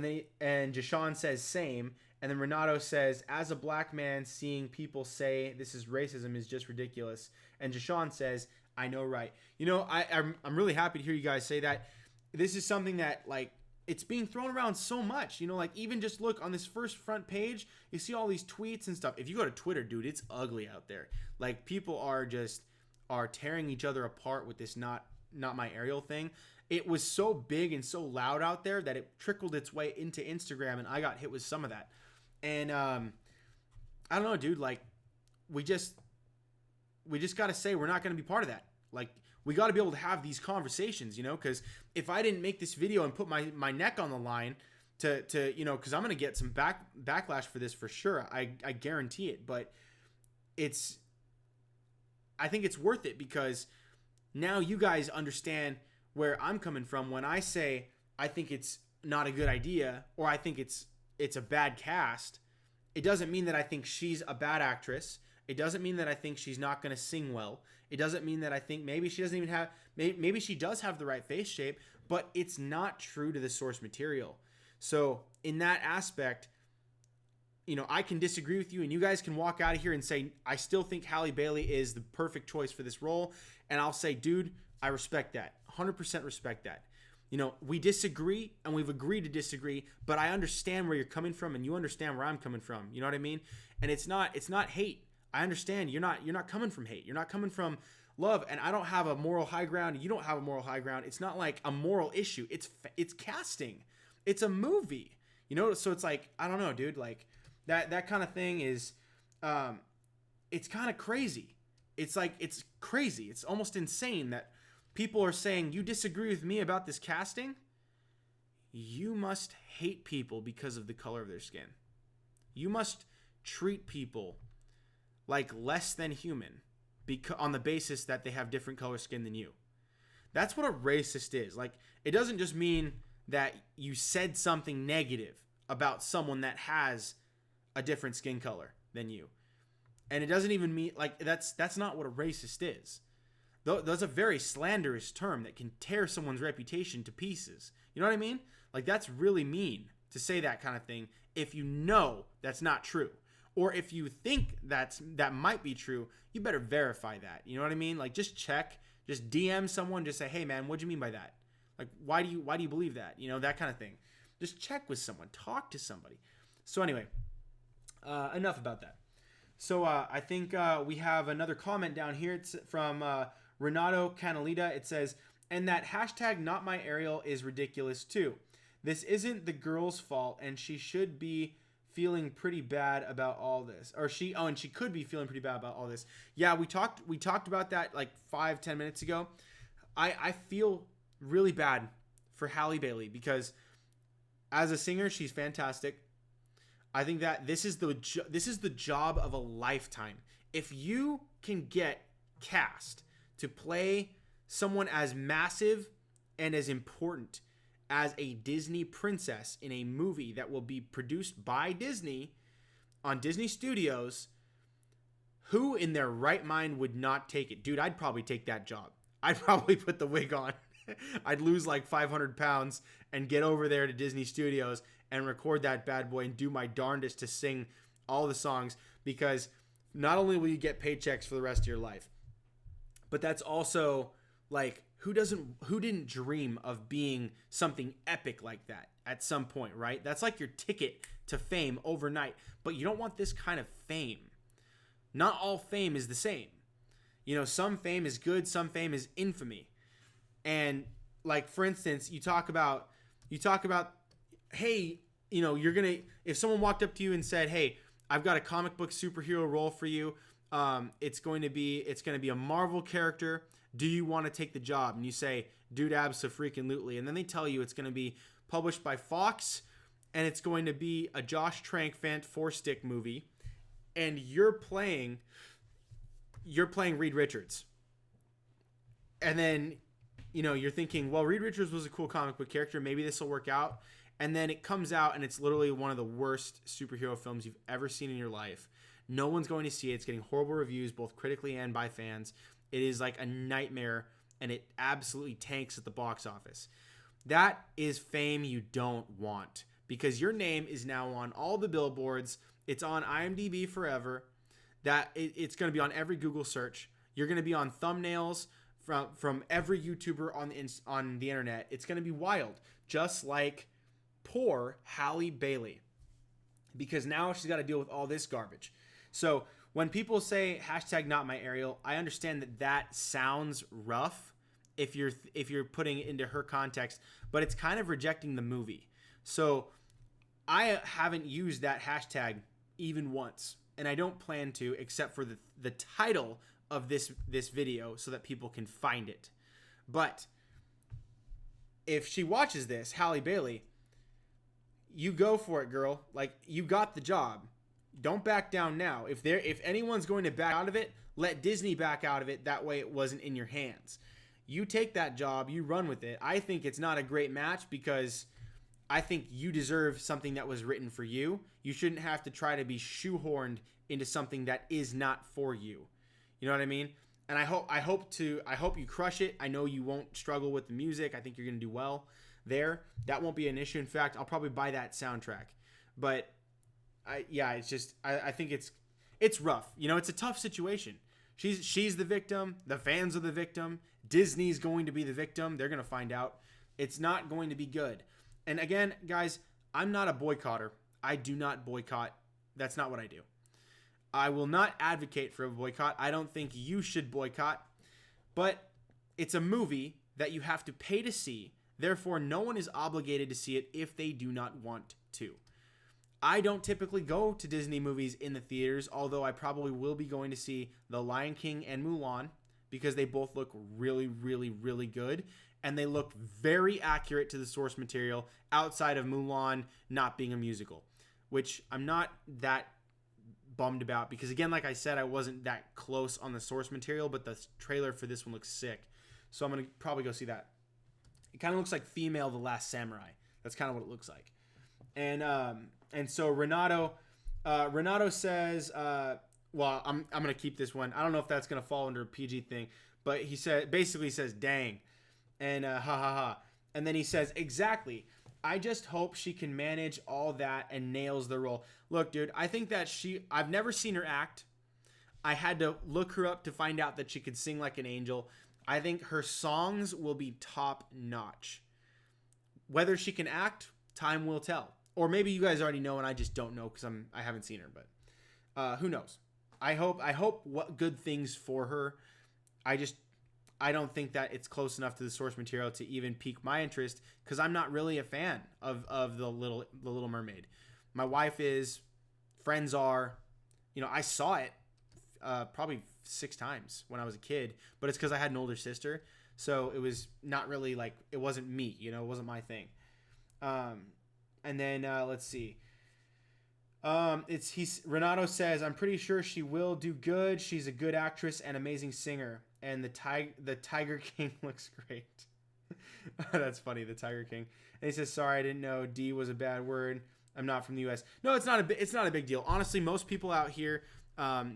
Deshaun says same. And then Renato says, as a black man, seeing people say this is racism is just ridiculous. And Deshaun says, I know, right? I'm really happy to hear you guys say that. This is something that, like, it's being thrown around so much. Like, even just look on this first front page, you see all these tweets and stuff. If you go to Twitter, dude, it's ugly out there. Like, people are tearing each other apart with this not my Ariel thing. It was so big and so loud out there that it trickled its way into Instagram, and I got hit with some of that. And I don't know, dude, like, we just got to say we're not going to be part of that. Like, we got to be able to have these conversations, because if I didn't make this video and put my neck on the line to because I'm going to get some backlash for this for sure. I guarantee it. But I think it's worth it, because now you guys understand where I'm coming from when I say I think it's not a good idea, or I think it's a bad cast. It doesn't mean that I think she's a bad actress. It doesn't mean that I think she's not going to sing well. It doesn't mean that I think maybe she doesn't even have, maybe she does have the right face shape, but it's not true to the source material. So in that aspect, I can disagree with you, and you guys can walk out of here and say, I still think Halle Bailey is the perfect choice for this role. And I'll say, dude, I respect that. 100% respect that. We disagree, and we've agreed to disagree, but I understand where you're coming from, and you understand where I'm coming from. You know what I mean? And it's not hate. I understand you're not coming from hate. You're not coming from love, and I don't have a moral high ground. You don't have a moral high ground. It's not like a moral issue. It's casting. It's a movie. So it's like, I don't know, dude. Like that kind of thing is it's kind of crazy. It's crazy. It's almost insane that people are saying, you disagree with me about this casting? You must hate people because of the color of their skin. You must treat people like less than human on the basis that they have different color skin than you. That's what a racist is. Like, it doesn't just mean that you said something negative about someone that has a different skin color than you. And it doesn't even mean, like, that's not what a racist is. That's a very slanderous term that can tear someone's reputation to pieces. You know what I mean? Like, that's really mean to say that kind of thing if you know that's not true. Or if you think that might be true, you better verify that. You know what I mean? Like, just check, just DM someone, just say, hey man, what do you mean by that? Like, why do you believe that? You know, that kind of thing. Just check with someone, talk to somebody. So anyway, enough about that. So I think we have another comment down here. It's from Renato Connolly. It says, and that hashtag not my Ariel is ridiculous too. This isn't the girl's fault, and she should be feeling pretty bad about all this. And she could be feeling pretty bad about all this. Yeah, we talked about that like 5-10 minutes ago. I feel really bad for Halle Bailey because as a singer, she's fantastic. I think that this is the job of a lifetime. If you can get cast to play someone as massive and as important as a Disney princess in a movie that will be produced by Disney on Disney Studios, who in their right mind would not take it? Dude, I'd probably take that job. I'd probably put the wig on. I'd lose like 500 pounds and get over there to Disney Studios and record that bad boy and do my darndest to sing all the songs, because not only will you get paychecks for the rest of your life, but that's also like, who didn't dream of being something epic like that at some point, right? That's like your ticket to fame overnight, but you don't want this kind of fame. Not all fame is the same. You know, some fame is good, some fame is infamy. And like, for instance, you talk about, hey, you know, if someone walked up to you and said, hey, I've got a comic book superhero role for you. It's going to be a Marvel character. Do you want to take the job? And you say, dude, abso-freaking-lutely. And then they tell you it's going to be published by Fox, and it's going to be a Josh Trank Fant 4-stick movie, and you're playing Reed Richards. And then, you know, you're thinking, well, Reed Richards was a cool comic book character. Maybe this will work out. And then it comes out, and it's literally one of the worst superhero films you've ever seen in your life. No one's going to see it. It's getting horrible reviews, both critically and by fans. It is like a nightmare, and it absolutely tanks at the box office. That is fame you don't want, because your name is now on all the billboards. It's on IMDb forever. It's going to be on every Google search. You're going to be on thumbnails from every YouTuber on the internet. It's going to be wild, just like poor Halle Bailey, because now she's got to deal with all this garbage. So when people say hashtag not my Ariel, I understand that sounds rough if you're putting it into her context, but it's kind of rejecting the movie. So I haven't used that hashtag even once, and I don't plan to, except for the title of this video so that people can find it. But if she watches this, Halle Bailey, you go for it, girl. Like, you got the job. Don't back down now. If anyone's going to back out of it, let Disney back out of it. That way it wasn't in your hands. You take that job, you run with it. I think it's not a great match because I think you deserve something that was written for you. You shouldn't have to try to be shoehorned into something that is not for you. You know what I mean? And I hope you crush it. I know you won't struggle with the music. I think you're going to do well there. That won't be an issue. In fact, I'll probably buy that soundtrack. But I think it's rough. You know, it's a tough situation. She's the victim. The fans are the victim. Disney's going to be the victim. They're going to find out. It's not going to be good. And again, guys, I'm not a boycotter. I do not boycott. That's not what I do. I will not advocate for a boycott. I don't think you should boycott. But it's a movie that you have to pay to see. Therefore, no one is obligated to see it if they do not want to. I don't typically go to Disney movies in the theaters, although I probably will be going to see The Lion King and Mulan because they both look really, really, really good. And they look very accurate to the source material outside of Mulan not being a musical, which I'm not that bummed about because, again, like I said, I wasn't that close on the source material, but the trailer for this one looks sick. So I'm going to probably go see that. It kind of looks like Female The Last Samurai. That's kind of what it looks like. And so Renato says, well, I'm going to keep this one. I don't know if that's going to fall under a PG thing, but he basically says, dang. And ha ha ha. And then he says, exactly. I just hope she can manage all that and nails the role. Look, dude, I think that I've never seen her act. I had to look her up to find out that she could sing like an angel. I think her songs will be top notch. Whether she can act, time will tell. Or maybe you guys already know and I just don't know because I haven't seen her, but who knows? I hope what good things for her. I don't think that it's close enough to the source material to even pique my interest because I'm not really a fan of the Little Mermaid. My wife is, friends are, I saw it probably 6 times when I was a kid, but it's because I had an older sister, so it was not really like it wasn't me, it wasn't my thing. And then let's see. Renato says, I'm pretty sure she will do good. She's a good actress and amazing singer. And the Tiger King looks great. That's funny, the Tiger King. And he says, sorry, I didn't know D was a bad word. I'm not from the US. No, it's not a big deal. Honestly, most people out here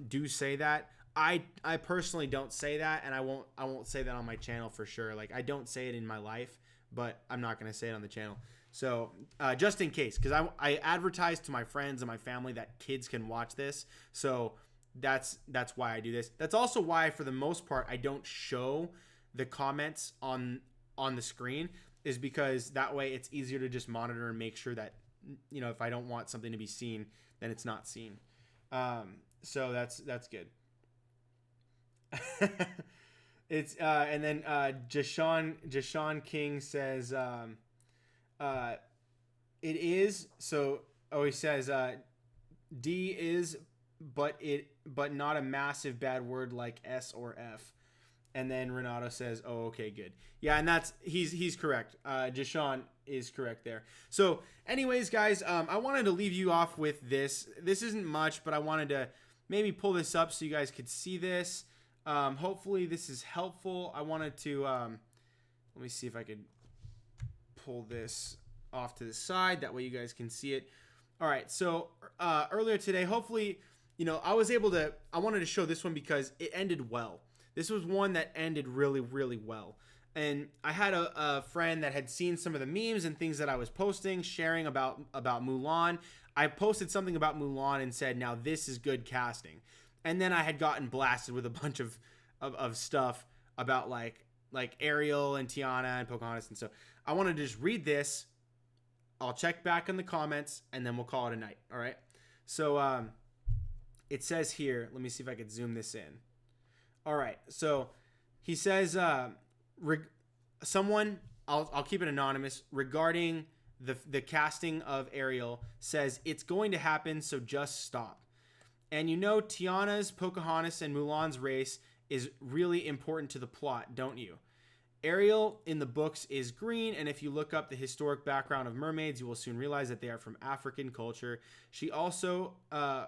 do say that. I personally don't say that, and I won't say that on my channel for sure. Like, I don't say it in my life, but I'm not going to say it on the channel. So just in case, because I advertise to my friends and my family that kids can watch this. So that's why I do this. That's also why, for the most part, I don't show the comments on the screen, is because that way it's easier to just monitor and make sure that, if I don't want something to be seen, then it's not seen. So that's good. It's and then Jashawn King says it is so. Oh, he says D is but not a massive bad word like S or F. And then Renato says, oh, okay, good. Yeah, and he's correct. Jashawn is correct there. So anyways, guys, I wanted to leave you off with this. This isn't much, but I wanted to maybe pull this up so you guys could see this. Hopefully this is helpful. I wanted to, let me see if I could pull this off to the side. That way you guys can see it. All right. So earlier today, hopefully, I wanted to show this one because it ended well. This was one that ended really, really well. And I had a friend that had seen some of the memes and things that I was posting, sharing about Mulan. I posted something about Mulan and said, now this is good casting. And then I had gotten blasted with a bunch of stuff about like Ariel and Tiana and Pocahontas. And so I wanted to just read this. I'll check back in the comments and then we'll call it a night. All right. So it says here, let me see if I could zoom this in. All right. So he says, someone, I'll keep it anonymous, regarding the casting of Ariel, says it's going to happen, so just stop. And Tiana's, Pocahontas, and Mulan's race is really important to the plot, don't you? Ariel in the books is green, and if you look up the historic background of mermaids, you will soon realize that they are from African culture. She's also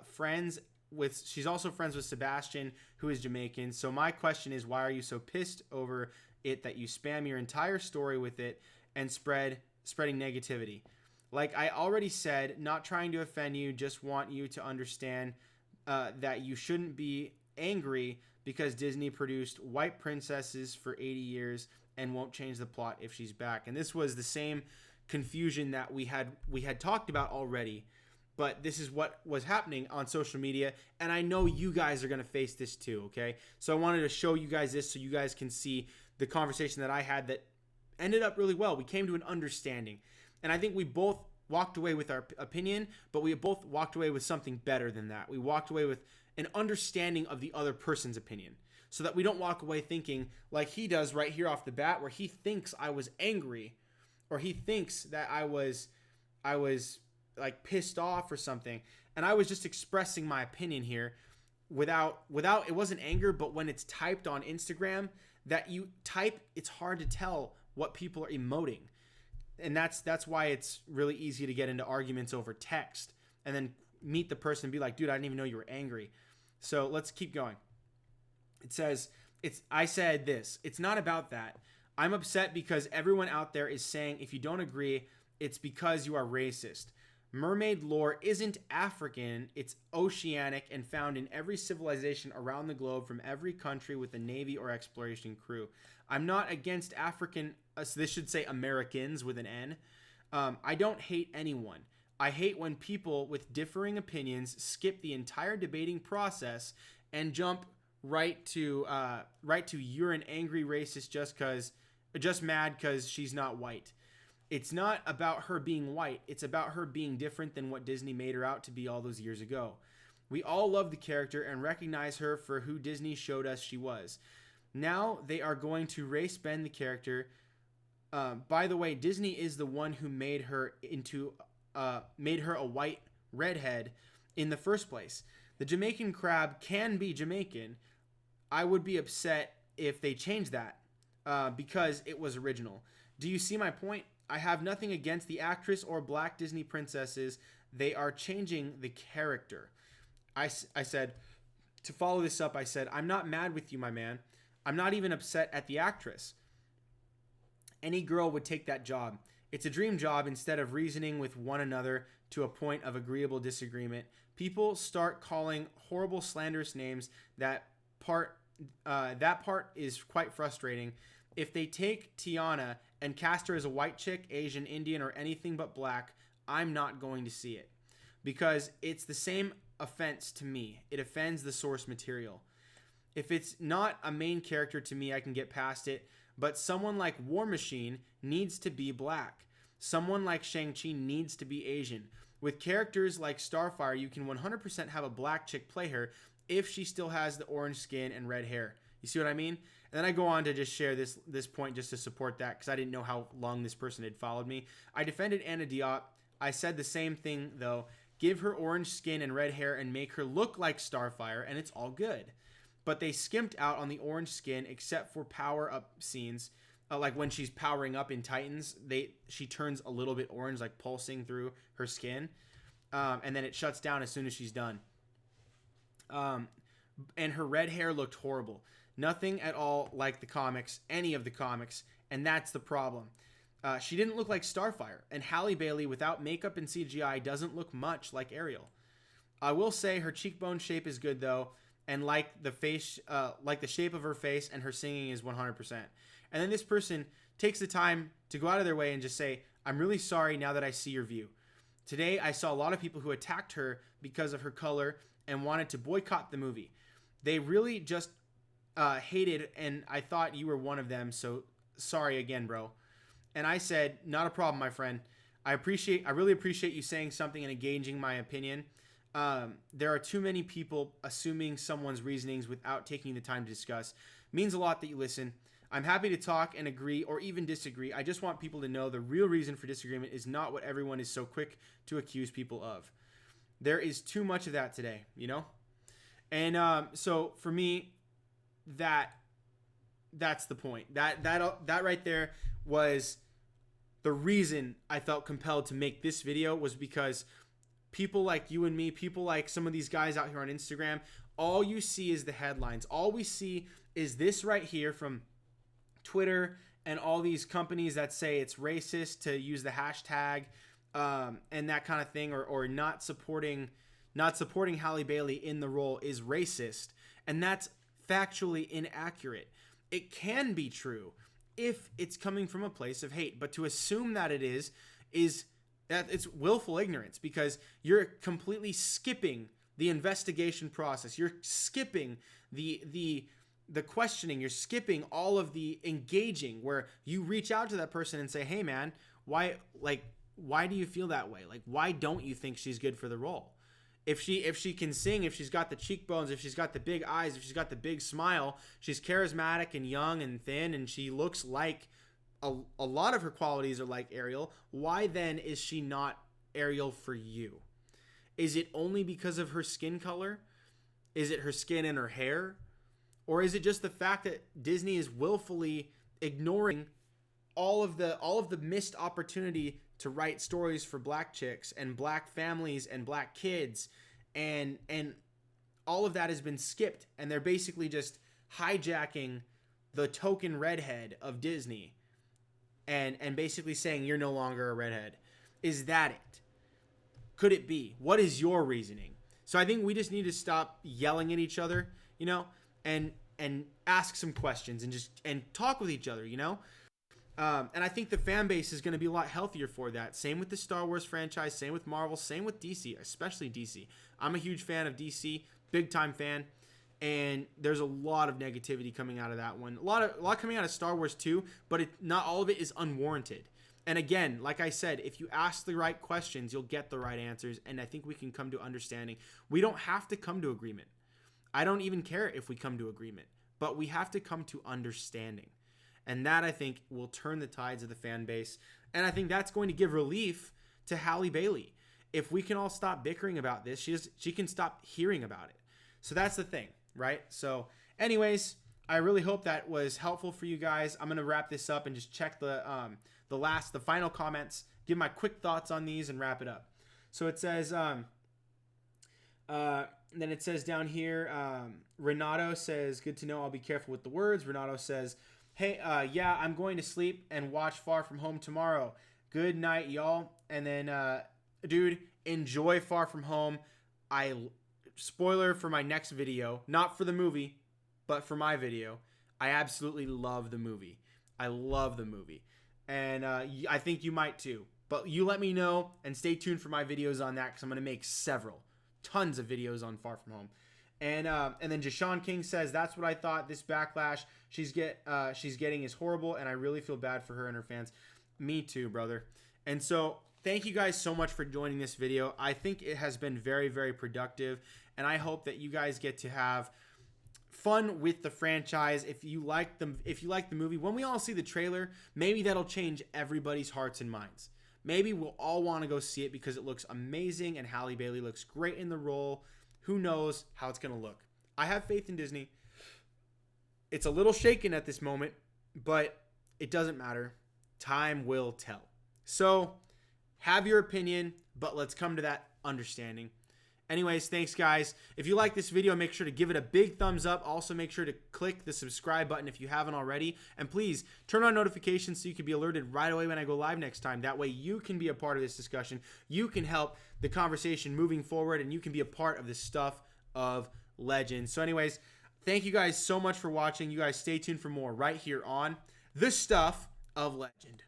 friends with Sebastian, who is Jamaican. So my question is, why are you so pissed over it that you spam your entire story with it and spreading negativity? Like I already said, not trying to offend you, just want you to understand that you shouldn't be angry because Disney produced white princesses for 80 years and won't change the plot if she's back. And this was the same confusion that we had talked about already. But this is what was happening on social media, and I know you guys are going to face this too, okay? So I wanted to show you guys this so you guys can see the conversation that I had that ended up really well. We came to an understanding, and I think we both walked away with our opinion, but we both walked away with something better than that. We walked away with an understanding of the other person's opinion so that we don't walk away thinking like he does right here off the bat, where he thinks I was angry or he thinks that I was like pissed off or something, and I was just expressing my opinion here without it wasn't anger, but when it's typed on Instagram, that you type, it's hard to tell what people are emoting. And that's why it's really easy to get into arguments over text and then meet the person and be like, dude, I didn't even know you were angry. So let's keep going. It says, I said this. It's not about that. I'm upset because everyone out there is saying if you don't agree, it's because you are racist. Mermaid lore isn't African, it's oceanic and found in every civilization around the globe from every country with a navy or exploration crew. I'm not against African, this should say Americans with an N. I don't hate anyone. I hate when people with differing opinions skip the entire debating process and jump right to you're an angry racist just mad because she's not white. It's not about her being white. It's about her being different than what Disney made her out to be all those years ago. We all love the character and recognize her for who Disney showed us she was. Now they are going to race bend the character. By the way, Disney is the one who made her a white redhead in the first place. The Jamaican crab can be Jamaican. I would be upset if they changed that because it was original. Do you see my point? I have nothing against the actress or black Disney princesses. They are changing the character. I said, to follow this up, I said, I'm not mad with you, my man. I'm not even upset at the actress. Any girl would take that job. It's a dream job. Instead of reasoning with one another to a point of agreeable disagreement, people start calling horrible slanderous names. That part is quite frustrating. If they take Tiana and cast her as a white chick, Asian, Indian, or anything but black, I'm not going to see it. Because it's the same offense to me. It offends the source material. If it's not a main character to me, I can get past it. But someone like War Machine needs to be black. Someone like Shang-Chi needs to be Asian. With characters like Starfire, you can 100% have a black chick play her if she still has the orange skin and red hair. You see what I mean? And then I go on to just share this point just to support that because I didn't know how long this person had followed me. I defended Anna Diop. I said the same thing, though. Give her orange skin and red hair and make her look like Starfire, and it's all good. But they skimped out on the orange skin except for power-up scenes. Like when she's powering up in Titans, she turns a little bit orange, like pulsing through her skin. And then it shuts down as soon as she's done. And her red hair looked horrible. Nothing at all like the comics, any of the comics, and that's the problem. She didn't look like Starfire, and Halle Bailey without makeup and CGI doesn't look much like Ariel. I will say her cheekbone shape is good though, and like the shape of her face and her singing is 100%. And then this person takes the time to go out of their way and just say, I'm really sorry now that I see your view. Today I saw a lot of people who attacked her because of her color and wanted to boycott the movie. They really just hated, and I thought you were one of them, so sorry again, bro. And I said, not a problem, my friend. I really appreciate you saying something and engaging my opinion. There are too many people assuming someone's reasonings without taking the time to discuss. Means a lot that you listen. I'm happy to talk and agree or even disagree. I just want people to know the real reason for disagreement is not what everyone is so quick to accuse people of. There is too much of that today, you know? And so for me, that's the point. That right there was the reason I felt compelled to make this video, was because people like you and me, people like some of these guys out here on Instagram, all you see is the headlines. All we see is this right here from Twitter and all these companies that say it's racist to use the hashtag and that kind of thing, or not supporting Halle Bailey in the role is racist. And that's factually inaccurate. It can be true if it's coming from a place of hate, but to assume that it is that it's willful ignorance, because you're completely skipping the investigation process. You're skipping the questioning. You're skipping all of the engaging, where you reach out to that person and say, hey man, why do you feel that way? Like, why don't you think she's good for the role? If she can sing, if she's got the cheekbones, if she's got the big eyes, if she's got the big smile, she's charismatic and young and thin, and she looks like a lot of her qualities are like Ariel, why then is she not Ariel for you? Is it only because of her skin color? Is it her skin and her hair? Or is it just the fact that Disney is willfully ignoring all of the missed opportunity to write stories for black chicks and black families and black kids, and all of that has been skipped, and they're basically just hijacking the token redhead of Disney and basically saying you're no longer a redhead? Is that it? Could it be? What is your reasoning? So I think we just need to stop yelling at each other, you know, and ask some questions and talk with each other, you know. And I think the fan base is going to be a lot healthier for that. Same with the Star Wars franchise, same with Marvel, same with DC, especially DC. I'm a huge fan of DC, big time fan, and there's a lot of negativity coming out of that one. A lot coming out of Star Wars too, but not all of it is unwarranted. And again, like I said, if you ask the right questions, you'll get the right answers, and I think we can come to understanding. We don't have to come to agreement. I don't even care if we come to agreement, but we have to come to understanding. And that, I think, will turn the tides of the fan base. And I think that's going to give relief to Halle Bailey. If we can all stop bickering about this, she can stop hearing about it. So that's the thing, right? So anyways, I really hope that was helpful for you guys. I'm going to wrap this up and just check the final comments, give my quick thoughts on these, and wrap it up. So it says, then it says down here, Renato says, good to know, I'll be careful with the words. Renato says, hey, yeah, I'm going to sleep and watch Far From Home tomorrow. Good night, y'all. And then, dude, enjoy Far From Home. Spoiler for my next video, not for the movie, but for my video. I absolutely love the movie. I love the movie. And I think you might too. But you let me know and stay tuned for my videos on that, because I'm going to make tons of videos on Far From Home. And then Jashawn King says, that's what I thought. This backlash she's getting is horrible, and I really feel bad for her and her fans. Me too, brother. And so thank you guys so much for joining this video. I think it has been very, very productive, and I hope that you guys get to have fun with the franchise. If you like the movie, when we all see the trailer, maybe that'll change everybody's hearts and minds. Maybe we'll all want to go see it because it looks amazing and Halle Bailey looks great in the role. Who knows how it's going to look? I have faith in Disney. It's a little shaken at this moment, but it doesn't matter. Time will tell. So have your opinion, but let's come to that understanding. Anyways, thanks guys. If you like this video, make sure to give it a big thumbs up. Also, make sure to click the subscribe button if you haven't already. And please turn on notifications so you can be alerted right away when I go live next time. That way you can be a part of this discussion. You can help the conversation moving forward, and you can be a part of the stuff of legend. So anyways, thank you guys so much for watching. You guys stay tuned for more right here on The Stuff of Legend.